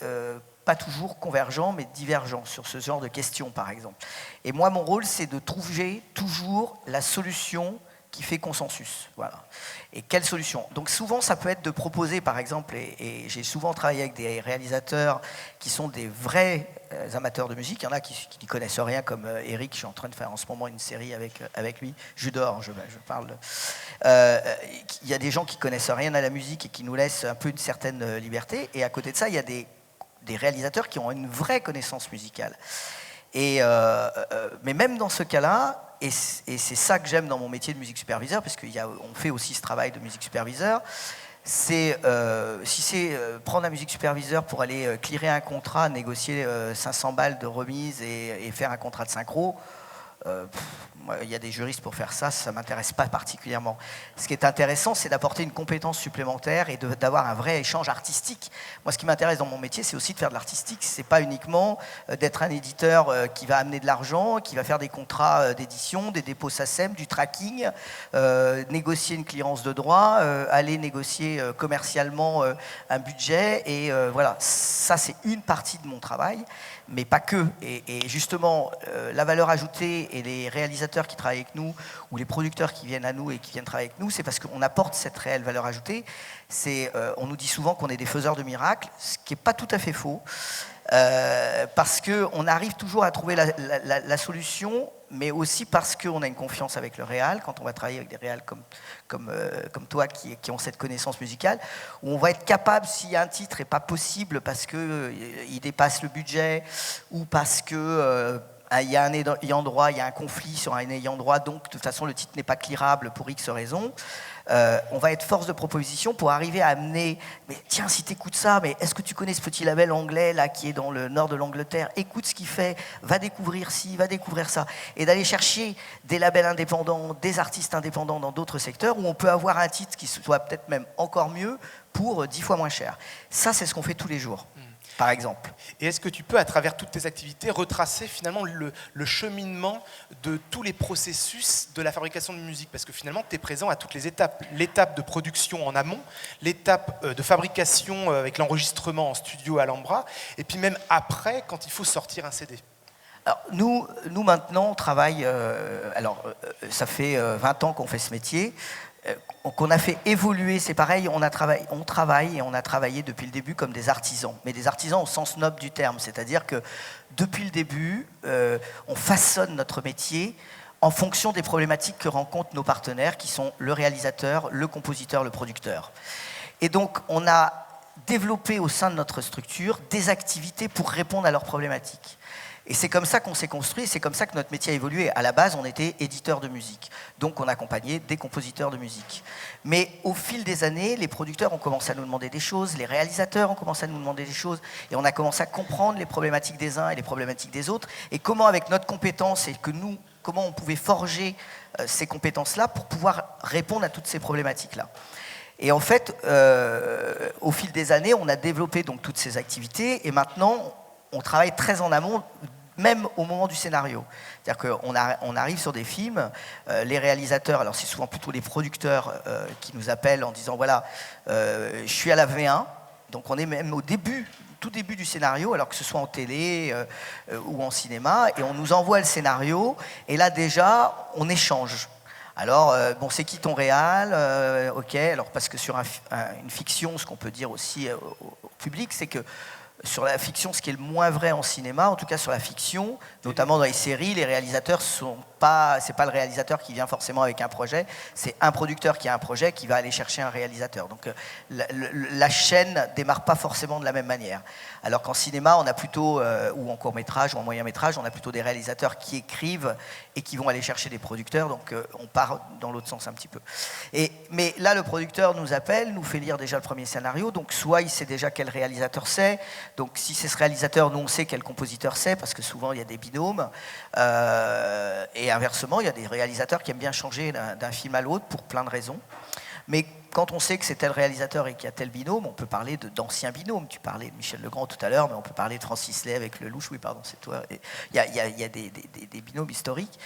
pas toujours convergents, mais divergents sur ce genre de questions, par exemple. Et moi, mon rôle, c'est de trouver toujours la solution qui fait consensus. Voilà. Et quelle solution? Donc souvent, ça peut être de proposer, par exemple, et j'ai souvent travaillé avec des réalisateurs qui sont des vrais amateurs de musique. Il y en a qui n'y connaissent rien, comme Eric. Je suis en train de faire en ce moment une série avec lui. Judor, je parle. Il y a des gens qui connaissent rien à la musique et qui nous laissent un peu une certaine liberté. Et à côté de ça, il y a des réalisateurs qui ont une vraie connaissance musicale. Mais même dans ce cas-là, et c'est ça que j'aime dans mon métier de musique superviseur, parce qu'on fait aussi ce travail de musique superviseur, si c'est prendre un musique superviseur pour aller clearer un contrat, négocier 500 balles de remise et faire un contrat de synchro, il y a des juristes pour faire ça, ça ne m'intéresse pas particulièrement. Ce qui est intéressant, c'est d'apporter une compétence supplémentaire et d'avoir un vrai échange artistique. Moi, ce qui m'intéresse dans mon métier, c'est aussi de faire de l'artistique. Ce n'est pas uniquement d'être un éditeur qui va amener de l'argent, qui va faire des contrats d'édition, des dépôts SACEM, du tracking, négocier une clearance de droit, aller négocier commercialement un budget. Et voilà, ça, c'est une partie de mon travail, mais pas que. Et justement, la valeur ajoutée et les réalisateurs qui travaillent avec nous, ou les producteurs qui viennent à nous et qui viennent travailler avec nous, c'est parce qu'on apporte cette réelle valeur ajoutée. On nous dit souvent qu'on est des faiseurs de miracles, ce qui n'est pas tout à fait faux, parce qu'on arrive toujours à trouver la solution, mais aussi parce qu'on a une confiance avec le réal, quand on va travailler avec des réals comme toi qui ont cette connaissance musicale, où on va être capable, si un titre n'est pas possible parce qu'il dépasse le budget, ou parce que il y a un ayant droit, il y a un conflit sur un ayant droit, donc de toute façon le titre n'est pas clearable pour X raisons, on va être force de proposition pour arriver à amener, mais tiens, si tu écoutes ça, mais est-ce que tu connais ce petit label anglais là qui est dans le nord de l'Angleterre? Écoute ce qu'il fait, va découvrir ci, va découvrir ça, et d'aller chercher des labels indépendants, des artistes indépendants dans d'autres secteurs où on peut avoir un titre qui soit peut-être même encore mieux pour 10 fois moins cher. Ça, c'est ce qu'on fait tous les jours. Par exemple. Et est-ce que tu peux, à travers toutes tes activités, retracer finalement le cheminement de tous les processus de la fabrication de musique? Parce que finalement, tu es présent à toutes les étapes. L'étape de production en amont, l'étape de fabrication avec l'enregistrement en studio à Alhambra, et puis même après, quand il faut sortir un CD. Alors, nous maintenant, on travaille... ça fait 20 ans qu'on fait ce métier. Qu'on a fait évoluer, c'est pareil, on travaille et on a travaillé depuis le début comme des artisans, mais des artisans au sens noble du terme, c'est-à-dire que depuis le début, on façonne notre métier en fonction des problématiques que rencontrent nos partenaires, qui sont le réalisateur, le compositeur, le producteur. Et donc, on a développé au sein de notre structure des activités pour répondre à leurs problématiques. Et c'est comme ça qu'on s'est construit, c'est comme ça que notre métier a évolué. À la base, on était éditeur de musique, donc on accompagnait des compositeurs de musique. Mais au fil des années, les producteurs ont commencé à nous demander des choses, les réalisateurs ont commencé à nous demander des choses, et on a commencé à comprendre les problématiques des uns et les problématiques des autres, et comment avec notre compétence, et comment on pouvait forger ces compétences-là pour pouvoir répondre à toutes ces problématiques-là. Et en fait, au fil des années, on a développé donc toutes ces activités, et maintenant, on travaille très en amont, même au moment du scénario. C'est-à-dire qu'on arrive sur des films, les réalisateurs, alors c'est souvent plutôt les producteurs qui nous appellent en disant voilà, je suis à la V1, donc on est même au tout début du scénario, alors que ce soit en télé ou en cinéma, et on nous envoie le scénario, et là déjà, on échange. Alors, c'est qui ton réal? Ok, alors parce que sur une fiction, ce qu'on peut dire aussi au public, c'est que sur la fiction, ce qui est le moins vrai en cinéma, en tout cas sur la fiction, notamment dans les séries, les réalisateurs c'est pas le réalisateur qui vient forcément avec un projet, c'est un producteur qui a un projet qui va aller chercher un réalisateur. Donc la chaîne démarre pas forcément de la même manière. Alors qu'en cinéma, on a plutôt, ou en court-métrage ou en moyen-métrage, on a plutôt des réalisateurs qui écrivent et qui vont aller chercher des producteurs, donc on part dans l'autre sens un petit peu. Mais là, le producteur nous appelle, nous fait lire déjà le premier scénario, donc soit il sait déjà quel réalisateur c'est, donc si c'est ce réalisateur, nous on sait quel compositeur c'est, parce que souvent il y a des binômes, et inversement, il y a des réalisateurs qui aiment bien changer d'un film à l'autre pour plein de raisons. Mais quand on sait que c'est tel réalisateur et qu'il y a tel binôme, on peut parler d'anciens binômes. Tu parlais de Michel Legrand tout à l'heure, mais on peut parler de Francis Lay avec Lelouch. Oui, pardon, c'est toi. Il y a des binômes historiques.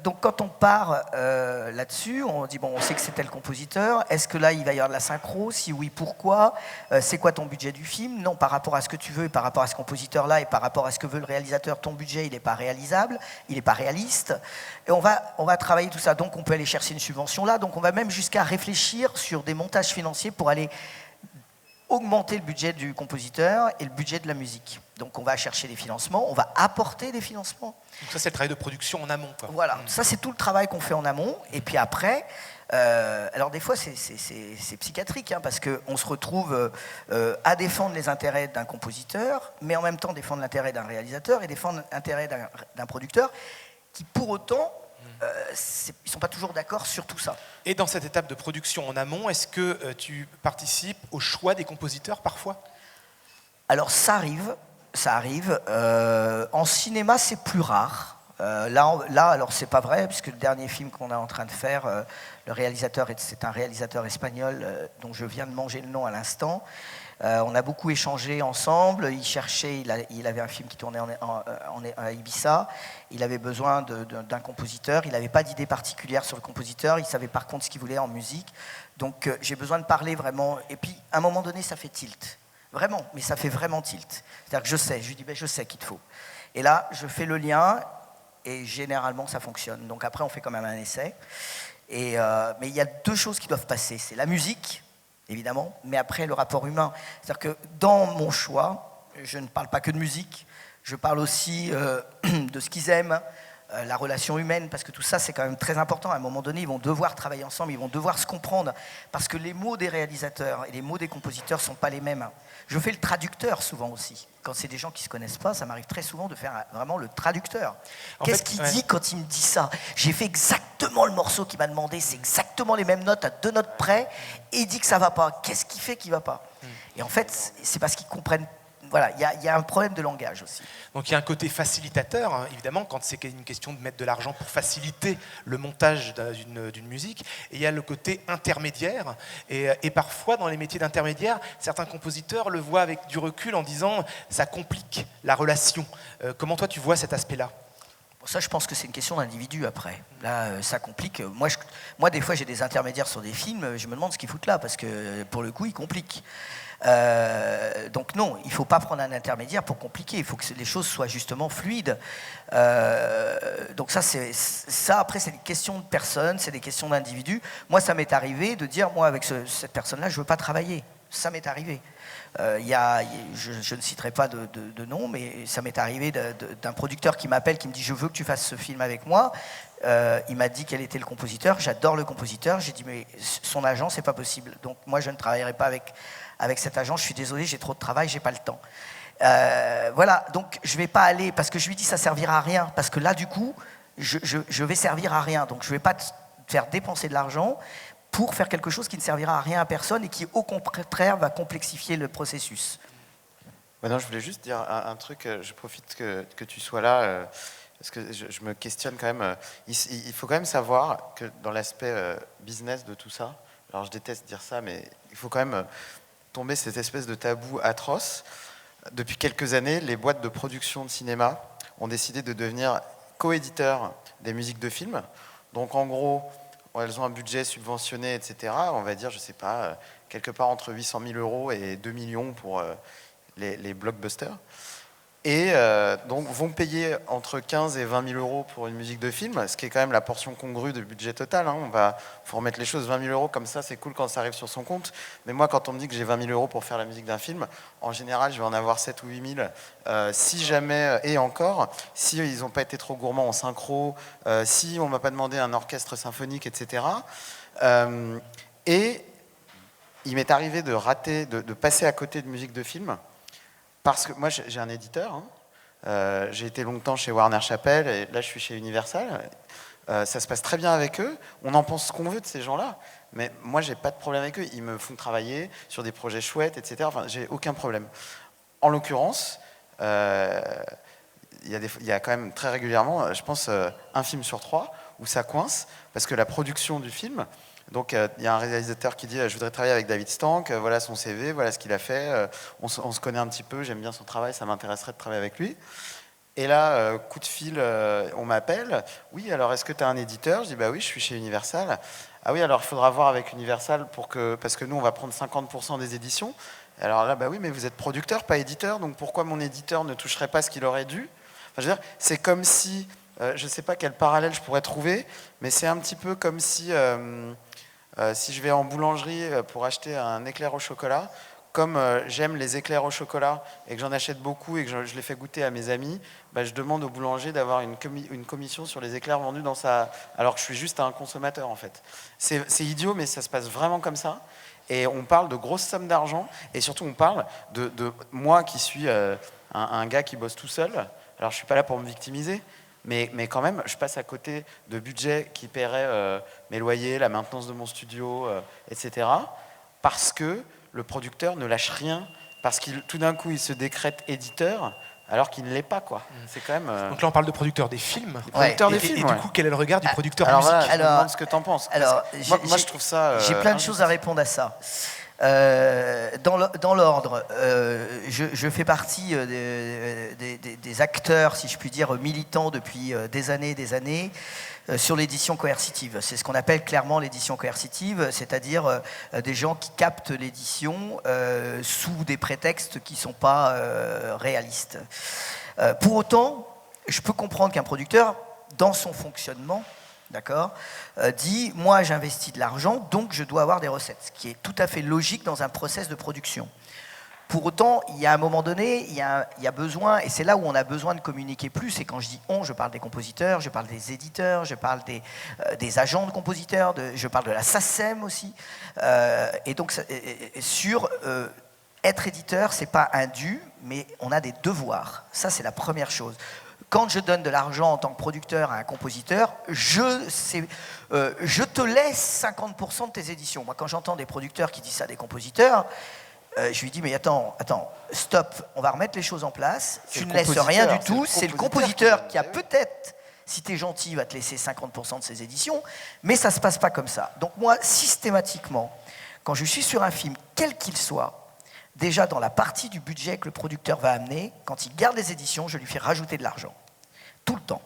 Donc quand on part là-dessus, on dit, bon, on sait que c'est tel compositeur. Est-ce que là, il va y avoir de la synchro? Si oui, pourquoi? C'est quoi ton budget du film? Non, par rapport à ce que tu veux et par rapport à ce compositeur-là et par rapport à ce que veut le réalisateur, ton budget, il n'est pas réalisable, il n'est pas réaliste. Et on va travailler tout ça. Donc on peut aller chercher une subvention là. Donc on va même jusqu'à réfléchir sur des montages financiers pour aller augmenter le budget du compositeur et le budget de la musique. Donc on va chercher des financements, on va apporter des financements. Donc ça, c'est le travail de production en amont, quoi. Voilà, ça c'est tout le travail qu'on fait en amont. Et puis après, alors des fois c'est psychiatrique, hein, parce qu'on se retrouve à défendre les intérêts d'un compositeur, mais en même temps défendre l'intérêt d'un réalisateur et défendre l'intérêt d'un producteur, qui pour autant, ils ne sont pas toujours d'accord sur tout ça. Et dans cette étape de production en amont, est-ce que tu participes au choix des compositeurs parfois? Alors ça arrive. En cinéma, c'est plus rare. Là, alors c'est pas vrai, puisque le dernier film qu'on est en train de faire, le réalisateur, c'est un réalisateur espagnol dont je viens de manger le nom à l'instant. On a beaucoup échangé ensemble. Il avait un film qui tournait à Ibiza. Il avait besoin d'un compositeur. Il n'avait pas d'idée particulière sur le compositeur. Il savait par contre ce qu'il voulait en musique. Donc j'ai besoin de parler vraiment. Et puis à un moment donné, ça fait tilt. Vraiment, mais ça fait vraiment tilt. C'est-à-dire que je lui dis, je sais qu'il te faut. Et là, je fais le lien et généralement, ça fonctionne. Donc après, on fait quand même un essai. Mais il y a deux choses qui doivent passer. C'est la musique, évidemment, mais après le rapport humain. C'est-à-dire que dans mon choix, je ne parle pas que de musique, je parle aussi de ce qu'ils aiment, la relation humaine, parce que tout ça c'est quand même très important. À un moment donné, ils vont devoir travailler ensemble, ils vont devoir se comprendre, parce que les mots des réalisateurs et les mots des compositeurs ne sont pas les mêmes. Je fais le traducteur souvent aussi. Quand c'est des gens qui ne se connaissent pas, ça m'arrive très souvent de faire vraiment le traducteur. Qu'est-ce qu'il dit quand il me dit ça? J'ai fait exactement le morceau qu'il m'a demandé, c'est exactement les mêmes notes, à 2 notes près, et il dit que ça ne va pas. Qu'est-ce qui fait qu'il ne va pas? Et en fait, c'est parce qu'ils comprennent. Voilà, il y a un problème de langage aussi. Donc il y a un côté facilitateur, hein, évidemment, quand c'est une question de mettre de l'argent pour faciliter le montage d'une musique. Et il y a le côté intermédiaire. Et parfois, dans les métiers d'intermédiaire, certains compositeurs le voient avec du recul en disant « ça complique la relation ». Comment toi, tu vois cet aspect-là? Ça, je pense que c'est une question d'individu après. Là, ça complique. Moi, des fois, j'ai des intermédiaires sur des films, je me demande ce qu'ils foutent là, parce que pour le coup, ils compliquent. Donc non, il ne faut pas prendre un intermédiaire pour compliquer, il faut que les choses soient justement fluides. Donc ça après c'est des questions de personnes, c'est des questions d'individus. Moi ça m'est arrivé de dire, moi avec cette personne-là je ne veux pas travailler, ça m'est arrivé. Je ne citerai pas de nom, mais ça m'est arrivé d'un producteur qui m'appelle, qui me dit je veux que tu fasses ce film avec moi. Il m'a dit quel était le compositeur, j'adore le compositeur, j'ai dit mais son agent c'est pas possible, donc moi je ne travaillerai pas avec cet agent, je suis désolé, j'ai trop de travail, j'ai pas le temps. Voilà, donc je vais pas aller, parce que je lui dis ça servira à rien, parce que là du coup, je vais servir à rien, donc je vais pas te faire dépenser de l'argent pour faire quelque chose qui ne servira à rien à personne et qui au contraire va complexifier le processus. Ouais, non, je voulais juste dire un truc, je profite que tu sois là, parce que je me questionne quand même. Il faut quand même savoir que dans l'aspect business de tout ça, alors je déteste dire ça, mais il faut quand même tomber cette espèce de tabou atroce. Depuis quelques années, les boîtes de production de cinéma ont décidé de devenir coéditeurs des musiques de films. Donc en gros, elles ont un budget subventionné, etc. On va dire, je ne sais pas, quelque part entre 800 000 euros et 2 millions pour les blockbusters. Et donc vont payer entre 15 et 20 000 euros pour une musique de film, ce qui est quand même la portion congrue du budget total. Hein. Faut remettre les choses, 20 000 euros comme ça, c'est cool quand ça arrive sur son compte. Mais moi, quand on me dit que j'ai 20 000 euros pour faire la musique d'un film, en général, je vais en avoir 7 ou 8 000. Si jamais, et encore, si ils n'ont pas été trop gourmands en synchro, si on ne m'a pas demandé un orchestre symphonique, etc. Et il m'est arrivé de rater, de passer à côté de musique de film. Parce que moi, j'ai un éditeur. Hein. J'ai été longtemps chez Warner Chappell et là, je suis chez Universal. Ça se passe très bien avec eux. On en pense ce qu'on veut de ces gens-là. Mais moi, j'ai pas de problème avec eux. Ils me font travailler sur des projets chouettes, etc. Enfin, j'ai aucun problème. En l'occurrence, il y a quand même très régulièrement, je pense, un film sur 3 où ça coince parce que la production du film Donc il y a un réalisateur qui dit je voudrais travailler avec David Stank, voilà son CV, voilà ce qu'il a fait, on se connaît un petit peu, j'aime bien son travail, ça m'intéresserait de travailler avec lui. Et là, coup de fil, on m'appelle. Oui, alors est-ce que tu as un éditeur? Je dis bah oui, je suis chez Universal. Ah oui, alors il faudra voir avec Universal parce que nous, on va prendre 50% des éditions. Alors là, bah oui, mais vous êtes producteur, pas éditeur, donc pourquoi mon éditeur ne toucherait pas ce qu'il aurait dû? Enfin, je veux dire, c'est comme si, je ne sais pas quel parallèle je pourrais trouver, mais c'est un petit peu comme si je vais en boulangerie pour acheter un éclair au chocolat. Comme j'aime les éclairs au chocolat et que j'en achète beaucoup et que je les fais goûter à mes amis, bah, je demande au boulanger d'avoir une commission sur les éclairs vendus dans sa... Alors que je suis juste un consommateur en fait. C'est idiot, mais ça se passe vraiment comme ça. Et on parle de grosses sommes d'argent et surtout on parle de moi qui suis un gars qui bosse tout seul. Alors je ne suis pas là pour me victimiser, mais quand même je passe à côté de budgets qui paieraient mes loyers, la maintenance de mon studio, etc. Parce que le producteur ne lâche rien, parce qu'il tout d'un coup il se décrète éditeur alors qu'il ne l'est pas, quoi. C'est quand même. Donc là on parle de producteur des films. Producteur des Et films. du coup, quel est le regard du producteur Alors musique? voilà, je me demande ce que t'en penses. Alors, moi je trouve ça. J'ai plein de choses à répondre à ça. Dans l'ordre, je fais partie des acteurs, si je puis dire, militants depuis des années sur l'édition coercitive. C'est ce qu'on appelle clairement l'édition coercitive, c'est-à-dire des gens qui captent l'édition sous des prétextes qui ne sont pas réalistes. Pour autant, je peux comprendre qu'un producteur, dans son fonctionnement, d'accord, dit « moi j'investis de l'argent, donc je dois avoir des recettes », ce qui est tout à fait logique dans un process de production. Pour autant, il y a un moment donné, il y a besoin, et c'est là où on a besoin de communiquer plus, et quand je dis « on », je parle des compositeurs, je parle des éditeurs, je parle des agents de compositeurs, je parle de la SACEM aussi, et donc sur être éditeur, c'est pas un dû, mais on a des devoirs, ça c'est la première chose. Quand je donne de l'argent en tant que producteur à un compositeur, je te laisse 50% de tes éditions. Moi, quand j'entends des producteurs qui disent ça à des compositeurs, je lui dis, mais attends, stop, on va remettre les choses en place. Tu ne laisses rien du tout. C'est le compositeur qui a peut-être, si tu es gentil, va te laisser 50% de ses éditions, mais ça ne se passe pas comme ça. Donc moi, systématiquement, quand je suis sur un film, quel qu'il soit, déjà dans la partie du budget que le producteur va amener, quand il garde les éditions, je lui fais rajouter de l'argent. Tout le temps.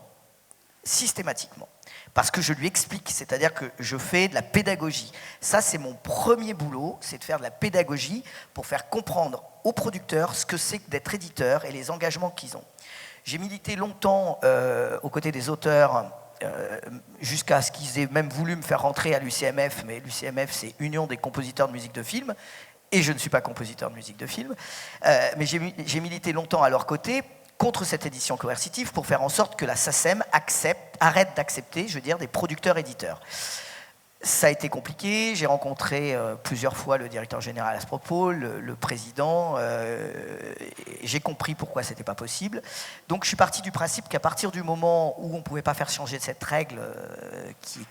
Systématiquement. Parce que je lui explique, c'est-à-dire que je fais de la pédagogie. Ça, c'est mon premier boulot, c'est de faire de la pédagogie pour faire comprendre aux producteurs ce que c'est que d'être éditeur et les engagements qu'ils ont. J'ai milité longtemps aux côtés des auteurs jusqu'à ce qu'ils aient même voulu me faire rentrer à l'UCMF, mais l'UCMF, c'est Union des compositeurs de musique de film, et je ne suis pas compositeur de musique de film, mais j'ai milité longtemps à leur côté contre cette édition coercitive pour faire en sorte que la SACEM arrête d'accepter, je veux dire, des producteurs-éditeurs. Ça a été compliqué, j'ai rencontré plusieurs fois le directeur général à ce propos, le président, j'ai compris pourquoi c'était pas possible. Donc je suis parti du principe qu'à partir du moment où on ne pouvait pas faire changer cette règle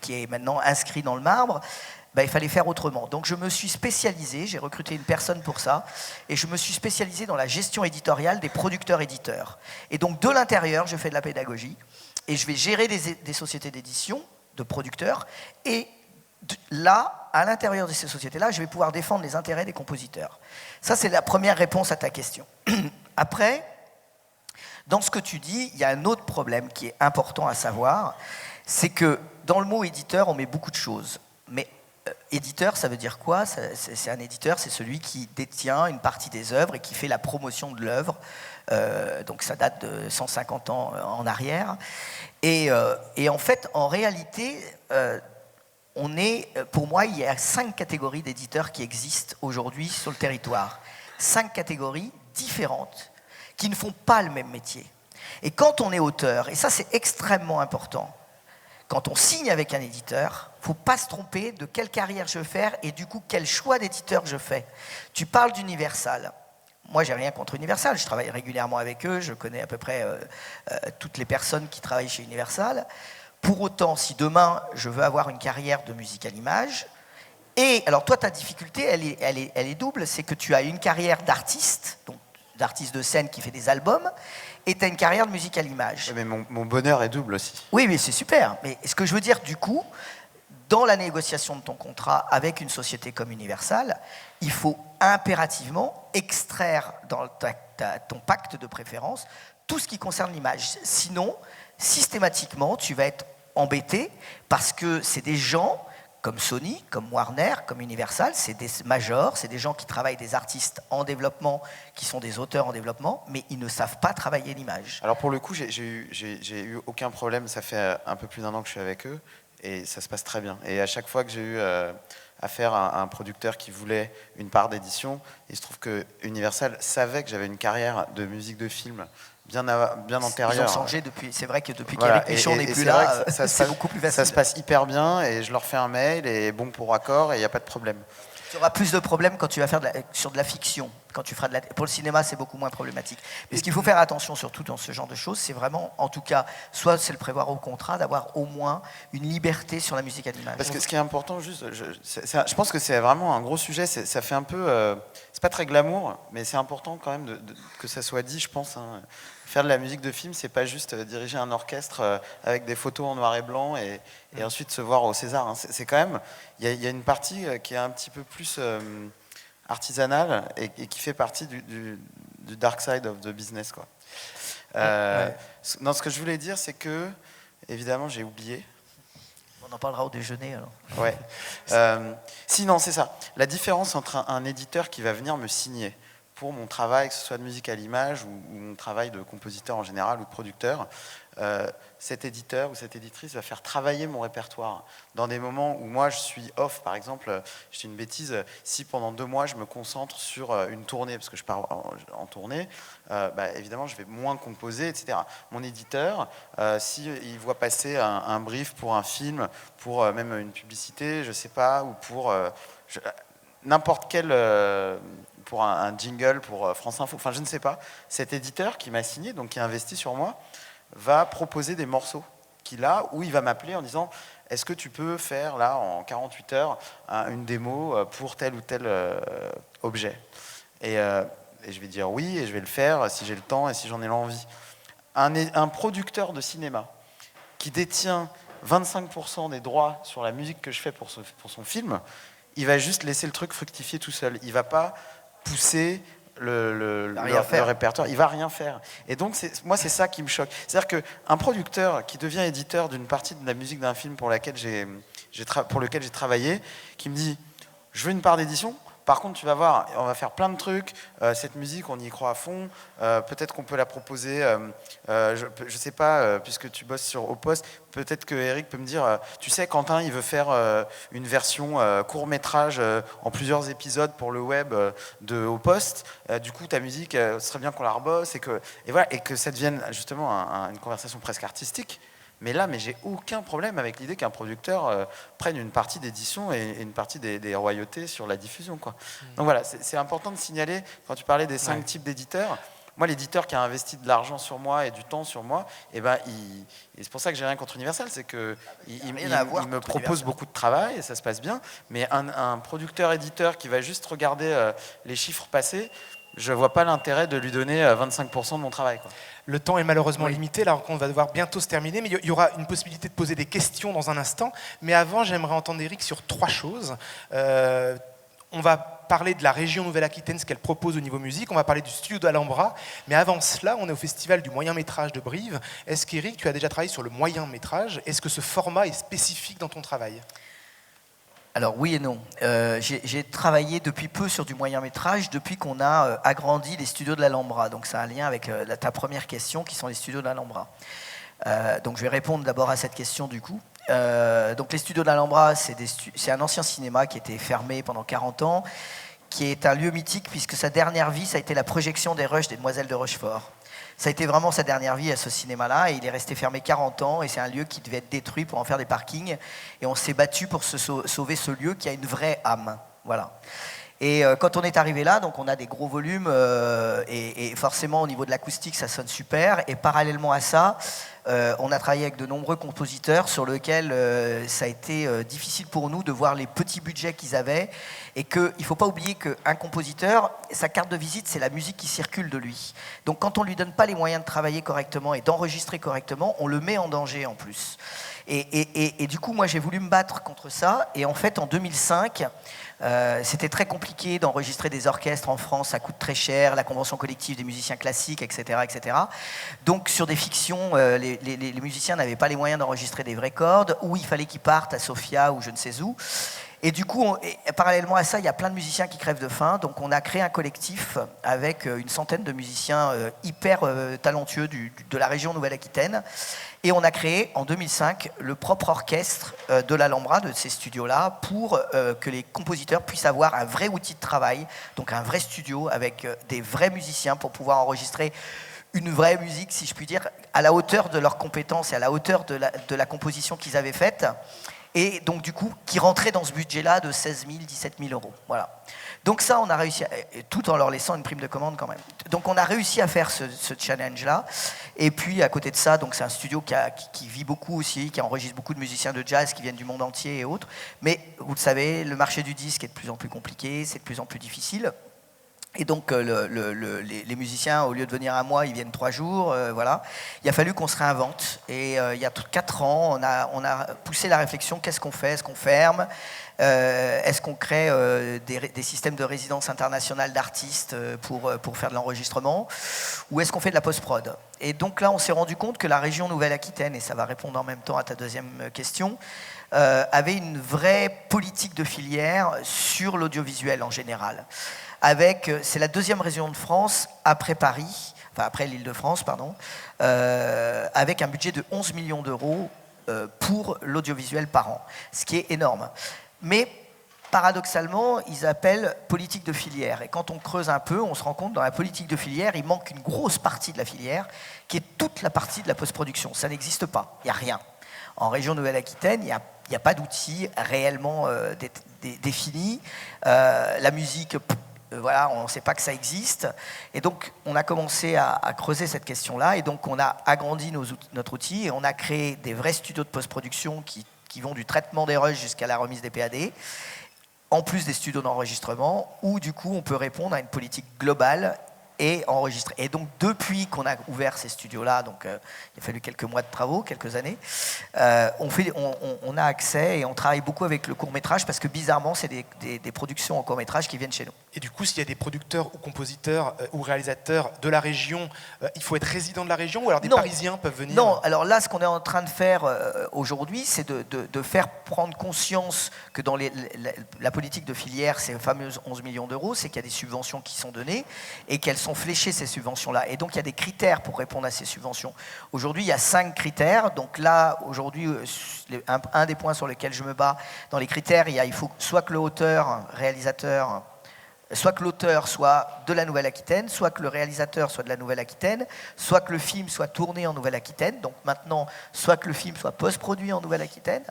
qui est maintenant inscrite dans le marbre, il fallait faire autrement. Donc je me suis spécialisé, j'ai recruté une personne pour ça, et je me suis spécialisé dans la gestion éditoriale des producteurs-éditeurs. Et donc de l'intérieur, je fais de la pédagogie, et je vais gérer des sociétés d'édition, de producteurs, et là, à l'intérieur de ces sociétés-là, je vais pouvoir défendre les intérêts des compositeurs. Ça, c'est la première réponse à ta question. Après, dans ce que tu dis, il y a un autre problème qui est important à savoir, c'est que dans le mot éditeur, on met beaucoup de choses. Mais éditeur, ça veut dire quoi? C'est un éditeur, c'est celui qui détient une partie des œuvres et qui fait la promotion de l'œuvre. Donc ça date de 150 ans en arrière. Et en fait, en réalité, pour moi, il y a 5 catégories d'éditeurs qui existent aujourd'hui sur le territoire. 5 catégories différentes qui ne font pas le même métier. Et quand on est auteur, et ça c'est extrêmement important, quand on signe avec un éditeur, il ne faut pas se tromper de quelle carrière je veux faire et du coup quel choix d'éditeur je fais. Tu parles d'Universal. Moi, j'ai rien contre Universal, je travaille régulièrement avec eux, je connais à peu près toutes les personnes qui travaillent chez Universal. Pour autant, si demain, je veux avoir une carrière de musique à l'image, et alors toi, ta difficulté, elle est double, c'est que tu as une carrière d'artiste, donc d'artiste de scène qui fait des albums, et tu as une carrière de musique à l'image. Mais mon bonheur est double aussi. Oui, mais c'est super. Mais ce que je veux dire, du coup, dans la négociation de ton contrat avec une société comme Universal, il faut impérativement extraire dans ton pacte de préférence tout ce qui concerne l'image. Sinon, systématiquement, tu vas être embêté parce que c'est des gens comme Sony, comme Warner, comme Universal, c'est des majors, c'est des gens qui travaillent des artistes en développement, qui sont des auteurs en développement, mais ils ne savent pas travailler l'image. Alors pour le coup, j'ai eu aucun problème, ça fait un peu plus d'1 an que je suis avec eux, et ça se passe très bien. Et à chaque fois que j'ai eu affaire à un producteur qui voulait une part d'édition, il se trouve que Universal savait que j'avais une carrière de musique de film bien antérieure. Ils ont changé depuis. C'est vrai que depuis qu'Éric Michaud n'est plus là, c'est beaucoup plus facile. Ça se passe hyper bien et je leur fais un mail et bon pour accord et il n'y a pas de problème. Tu auras plus de problèmes quand tu vas faire sur de la fiction. Quand tu feras pour le cinéma, c'est beaucoup moins problématique. Mais ce qu'il faut faire attention, surtout dans ce genre de choses, c'est vraiment, en tout cas, soit c'est le prévoir au contrat, d'avoir au moins une liberté sur la musique à l'image. Parce que ce qui est important, juste, je pense que c'est vraiment un gros sujet. Ça fait un peu, c'est pas très glamour, mais c'est important quand même que ça soit dit, je pense. Hein. Faire de la musique de film, c'est pas juste diriger un orchestre avec des photos en noir et blanc et ensuite se voir au César. Hein. C'est quand même, il y a une partie qui est un petit peu plus artisanale et qui fait partie du dark side of the business, quoi. Non, ce que je voulais dire, c'est que, évidemment, j'ai oublié. On en parlera au déjeuner, alors. Ouais. Non, c'est ça. La différence entre un éditeur qui va venir me signer pour mon travail, que ce soit de musique à l'image ou mon travail de compositeur en général ou de producteur, cet éditeur ou cette éditrice va faire travailler mon répertoire. Dans des moments où moi je suis off, par exemple, je dis une bêtise, si pendant 2 mois je me concentre sur une tournée, parce que je pars en tournée, évidemment je vais moins composer, etc. Mon éditeur, s'il voit passer un brief pour un film, pour même une publicité, je sais pas, ou pour n'importe quel... pour un jingle, pour France Info, enfin je ne sais pas, cet éditeur qui m'a signé, donc qui a investi sur moi, va proposer des morceaux où il va m'appeler en disant est-ce que tu peux faire là en 48 heures une démo pour tel ou tel objet et je vais dire oui et je vais le faire si j'ai le temps et si j'en ai l'envie. Un producteur de cinéma qui détient 25% des droits sur la musique que je fais pour son film, il va juste laisser le truc fructifier tout seul. Il va pas pousser le répertoire, il va rien faire. Et donc moi c'est ça qui me choque. C'est-à-dire qu'un producteur qui devient éditeur d'une partie de la musique d'un film pour lequel j'ai travaillé, qui me dit je veux une part d'édition, par contre tu vas voir, on va faire plein de trucs, cette musique on y croit à fond, peut-être qu'on peut la proposer, je sais pas, puisque tu bosses au poste, peut-être que Eric peut me dire, tu sais Quentin il veut faire une version court-métrage en plusieurs épisodes pour le web au poste, du coup ta musique ce serait bien qu'on la rebosse et que ça devienne justement une conversation presque artistique. Mais j'ai aucun problème avec l'idée qu'un producteur prenne une partie d'édition et une partie des royautés sur la diffusion, quoi. Donc voilà, c'est important de signaler, quand tu parlais des 5 types d'éditeurs, moi l'éditeur qui a investi de l'argent sur moi et du temps sur moi, et c'est pour ça que j'ai rien contre Universal, c'est qu'il me propose beaucoup de travail et ça se passe bien, mais un producteur-éditeur qui va juste regarder les chiffres passés, je vois pas l'intérêt de lui donner 25% de mon travail, quoi. Le temps est malheureusement limité, la rencontre va devoir bientôt se terminer, mais il y aura une possibilité de poser des questions dans un instant. Mais avant, j'aimerais entendre Eric sur 3 choses. On va parler de la région Nouvelle-Aquitaine, ce qu'elle propose au niveau musique. On va parler du studio d'Alhambra. Mais avant cela, on est au festival du moyen-métrage de Brive. Est-ce qu'Eric, tu as déjà travaillé sur le moyen-métrage? Est-ce que ce format est spécifique dans ton travail? Alors oui et non. J'ai travaillé depuis peu sur du moyen-métrage, depuis qu'on a agrandi les studios de l'Alhambra. Donc ça a un lien avec ta première question, qui sont les studios de l'Alhambra. Donc je vais répondre d'abord à cette question du coup. Donc les studios de l'Alhambra, c'est un ancien cinéma qui était fermé pendant 40 ans, qui est un lieu mythique puisque sa dernière vie, ça a été la projection des Rushs des Demoiselles de Rochefort. Ça a été vraiment sa dernière vie à ce cinéma-là et il est resté fermé 40 ans et c'est un lieu qui devait être détruit pour en faire des parkings et on s'est battu pour sauver ce lieu qui a une vraie âme. Voilà. Et quand on est arrivé là, donc on a des gros volumes et forcément au niveau de l'acoustique ça sonne super. Et parallèlement à ça, on a travaillé avec de nombreux compositeurs sur lesquels ça a été difficile pour nous de voir les petits budgets qu'ils avaient et qu'il ne faut pas oublier qu'un compositeur, sa carte de visite, c'est la musique qui circule de lui. Donc quand on ne lui donne pas les moyens de travailler correctement et d'enregistrer correctement, on le met en danger en plus. Et du coup, moi j'ai voulu me battre contre ça et en fait en 2005, c'était très compliqué d'enregistrer des orchestres en France, ça coûte très cher, la convention collective des musiciens classiques, etc. etc. Donc sur des fictions, les musiciens n'avaient pas les moyens d'enregistrer des vraies cordes, ou il fallait qu'ils partent à Sofia ou je ne sais où. Et du coup, parallèlement à ça, il y a plein de musiciens qui crèvent de faim, donc on a créé un collectif avec une centaine de musiciens hyper talentueux de la région Nouvelle-Aquitaine. Et on a créé en 2005 le propre orchestre de l'Alhambra, de ces studios-là, pour que les compositeurs puissent avoir un vrai outil de travail, donc un vrai studio avec des vrais musiciens pour pouvoir enregistrer une vraie musique, si je puis dire, à la hauteur de leurs compétences et à la hauteur de la composition qu'ils avaient faite. Et donc du coup, qui rentrait dans ce budget-là de 16 000, 17 000 euros. Voilà. Donc ça, on a réussi, tout en leur laissant une prime de commande quand même. Donc on a réussi à faire ce challenge-là. Et puis à côté de ça, donc c'est un studio qui vit beaucoup aussi, qui enregistre beaucoup de musiciens de jazz qui viennent du monde entier et autres. Mais vous le savez, le marché du disque est de plus en plus compliqué, c'est de plus en plus difficile. Et donc les musiciens, au lieu de venir un mois, ils viennent 3 jours, voilà. Il a fallu qu'on se réinvente. Et il y a 4 ans, on a poussé la réflexion, qu'est-ce qu'on fait? Est-ce qu'on ferme? Est-ce qu'on crée des systèmes de résidence internationale d'artistes pour faire de l'enregistrement? Ou est-ce qu'on fait de la post-prod? Et donc là, on s'est rendu compte que la région Nouvelle-Aquitaine, et ça va répondre en même temps à ta deuxième question, avait une vraie politique de filière sur l'audiovisuel en général. C'est la deuxième région de France après Paris, enfin après l'Île-de-France, pardon, avec un budget de 11 millions d'euros pour l'audiovisuel par an, ce qui est énorme. Mais paradoxalement, ils appellent politique de filière. Et quand on creuse un peu, on se rend compte que dans la politique de filière, il manque une grosse partie de la filière, qui est toute la partie de la post-production. Ça n'existe pas, il n'y a rien. En région Nouvelle-Aquitaine, il n'y a pas d'outils réellement définis. La musique... Voilà, on ne sait pas que ça existe. Et donc, on a commencé à creuser cette question-là. Et donc, on a agrandi notre outil et on a créé des vrais studios de post-production qui vont du traitement des rushs jusqu'à la remise des PAD, en plus des studios d'enregistrement, où du coup, on peut répondre à une politique globale et enregistrer. Et donc, depuis qu'on a ouvert ces studios-là, donc il a fallu quelques mois de travaux, quelques années, on a accès et on travaille beaucoup avec le court-métrage parce que bizarrement, c'est des productions en court-métrage qui viennent chez nous. Et du coup, s'il y a des producteurs ou compositeurs ou réalisateurs de la région, il faut être résident de la région ou alors des Parisiens peuvent venir? Non, alors là, ce qu'on est en train de faire aujourd'hui, c'est de faire prendre conscience que dans la politique de filière, ces fameuses 11 millions d'euros, c'est qu'il y a des subventions qui sont données et qu'elles sont fléchées, ces subventions-là. Et donc, il y a des critères pour répondre à ces subventions. Aujourd'hui, il y a 5 critères. Donc là, aujourd'hui, un des points sur lesquels je me bats, dans les critères, il faut soit que le réalisateur, soit que l'auteur soit de la Nouvelle-Aquitaine, soit que le réalisateur soit de la Nouvelle-Aquitaine, soit que le film soit tourné en Nouvelle-Aquitaine, donc maintenant, soit que le film soit post-produit en Nouvelle-Aquitaine.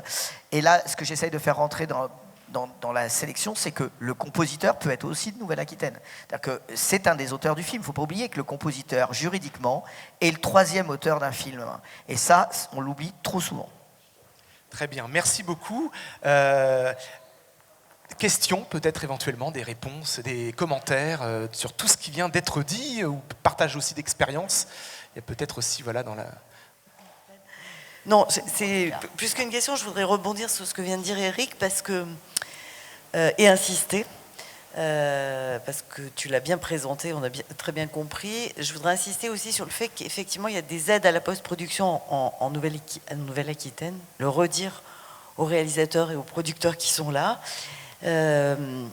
Et là, ce que j'essaye de faire rentrer dans la sélection, c'est que le compositeur peut être aussi de Nouvelle-Aquitaine. C'est-à-dire que c'est un des auteurs du film. Il ne faut pas oublier que le compositeur, juridiquement, est le 3e auteur d'un film. Et ça, on l'oublie trop souvent. Très bien, merci beaucoup. Questions, peut-être éventuellement des réponses, des commentaires sur tout ce qui vient d'être dit, ou partage aussi d'expériences. Il y a peut-être aussi, voilà, dans la... Non, c'est plus qu'une question, je voudrais rebondir sur ce que vient de dire Eric, parce que, et insister, parce que tu l'as bien présenté, on a très bien compris. Je voudrais insister aussi sur le fait qu'effectivement, il y a des aides à la post-production en Nouvelle-Aquitaine, le redire aux réalisateurs et aux producteurs qui sont là.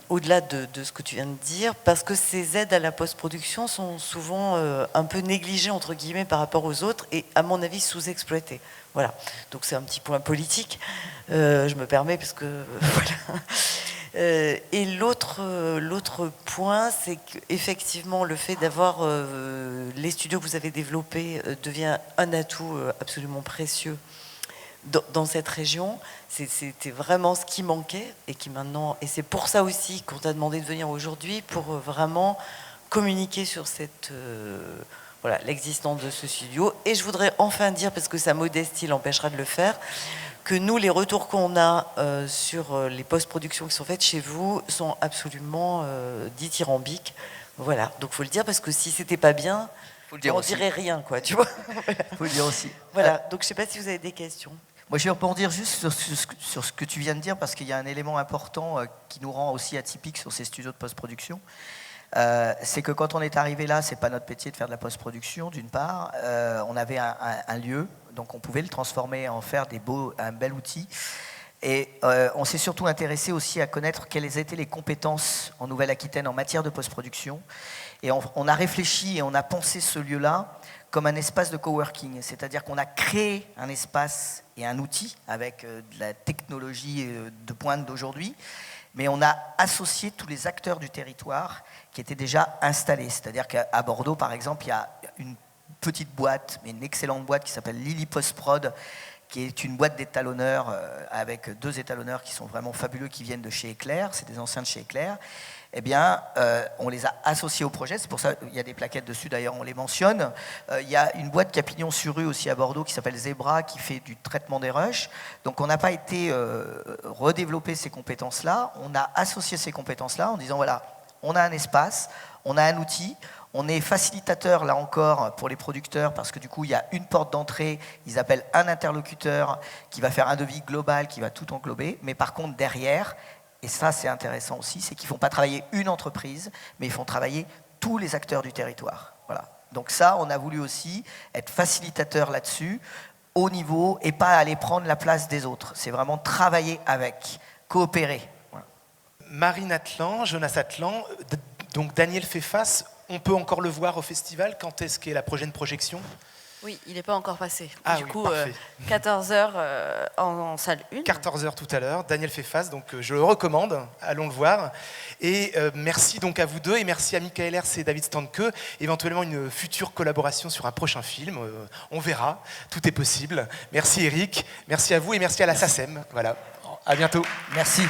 Au-delà de ce que tu viens de dire, parce que ces aides à la post-production sont souvent un peu négligées entre guillemets par rapport aux autres et à mon avis sous-exploitées. Voilà, donc c'est un petit point politique, je me permets parce que voilà. Et l'autre point, c'est qu'effectivement le fait d'avoir les studios que vous avez développés devient un atout absolument précieux dans cette région. C'était vraiment ce qui manquait et qui maintenant, et c'est pour ça aussi qu'on t'a demandé de venir aujourd'hui, pour vraiment communiquer sur cette voilà, l'existence de ce studio. Et je voudrais enfin dire, parce que sa modestie l'empêchera de le faire, que nous, les retours qu'on a sur les post-productions qui sont faites chez vous sont absolument dithyrambiques. Voilà, donc il faut le dire, parce que si c'était pas bien, on dirait rien, quoi, tu vois. Faut le dire aussi. Voilà, donc je sais pas si vous avez des questions. Moi, je vais rebondir juste sur ce que tu viens de dire, parce qu'il y a un élément important qui nous rend aussi atypiques sur ces studios de post-production. C'est que quand on est arrivé là, c'est pas notre métier de faire de la post-production, d'une part. On avait un lieu, donc on pouvait le transformer en faire un bel outil. Et on s'est surtout intéressé aussi à connaître quelles étaient les compétences en Nouvelle-Aquitaine en matière de post-production. Et on a réfléchi et on a pensé ce lieu-là comme un espace de coworking. C'est-à-dire qu'on a créé un espace et un outil avec de la technologie de pointe d'aujourd'hui, mais on a associé tous les acteurs du territoire qui étaient déjà installés. C'est-à-dire qu'à Bordeaux, par exemple, il y a une petite boîte, mais une excellente boîte qui s'appelle Lily Post-Prod, qui est une boîte d'étalonneurs avec 2 étalonneurs qui sont vraiment fabuleux, qui viennent de chez Éclair, c'est des anciens de chez Éclair. Eh bien, on les a associés au projet, c'est pour ça qu'il y a des plaquettes dessus, d'ailleurs on les mentionne. Il y a une boîte qui a pignon sur rue aussi à Bordeaux qui s'appelle Zebra, qui fait du traitement des rushs. Donc on n'a pas été redévelopper ces compétences-là, on a associé ces compétences-là en disant voilà, on a un espace, on a un outil, on est facilitateur là encore pour les producteurs parce que du coup il y a une porte d'entrée, ils appellent un interlocuteur qui va faire un devis global, qui va tout englober, mais par contre derrière, et ça c'est intéressant aussi, c'est qu'ils ne font pas travailler une entreprise, mais ils font travailler tous les acteurs du territoire. Voilà. Donc ça, on a voulu aussi être facilitateur là-dessus, au niveau, et pas aller prendre la place des autres. C'est vraiment travailler avec, coopérer. Voilà. Marine Atlan, Jonas Atlan, donc Daniel Pfeffas, on peut encore le voir au festival. Quand est-ce qu'est la prochaine projection ? Oui, il n'est pas encore passé. Ah du oui, coup, parfait. 14h en salle 1. 14h tout à l'heure, Daniel Pfeffas, donc je le recommande, allons le voir. Et merci donc à vous deux, et merci à Michael Hers et David Standke. Éventuellement une future collaboration sur un prochain film, on verra, tout est possible. Merci Eric, merci à vous et merci à la SACEM. Voilà, à bientôt. Merci.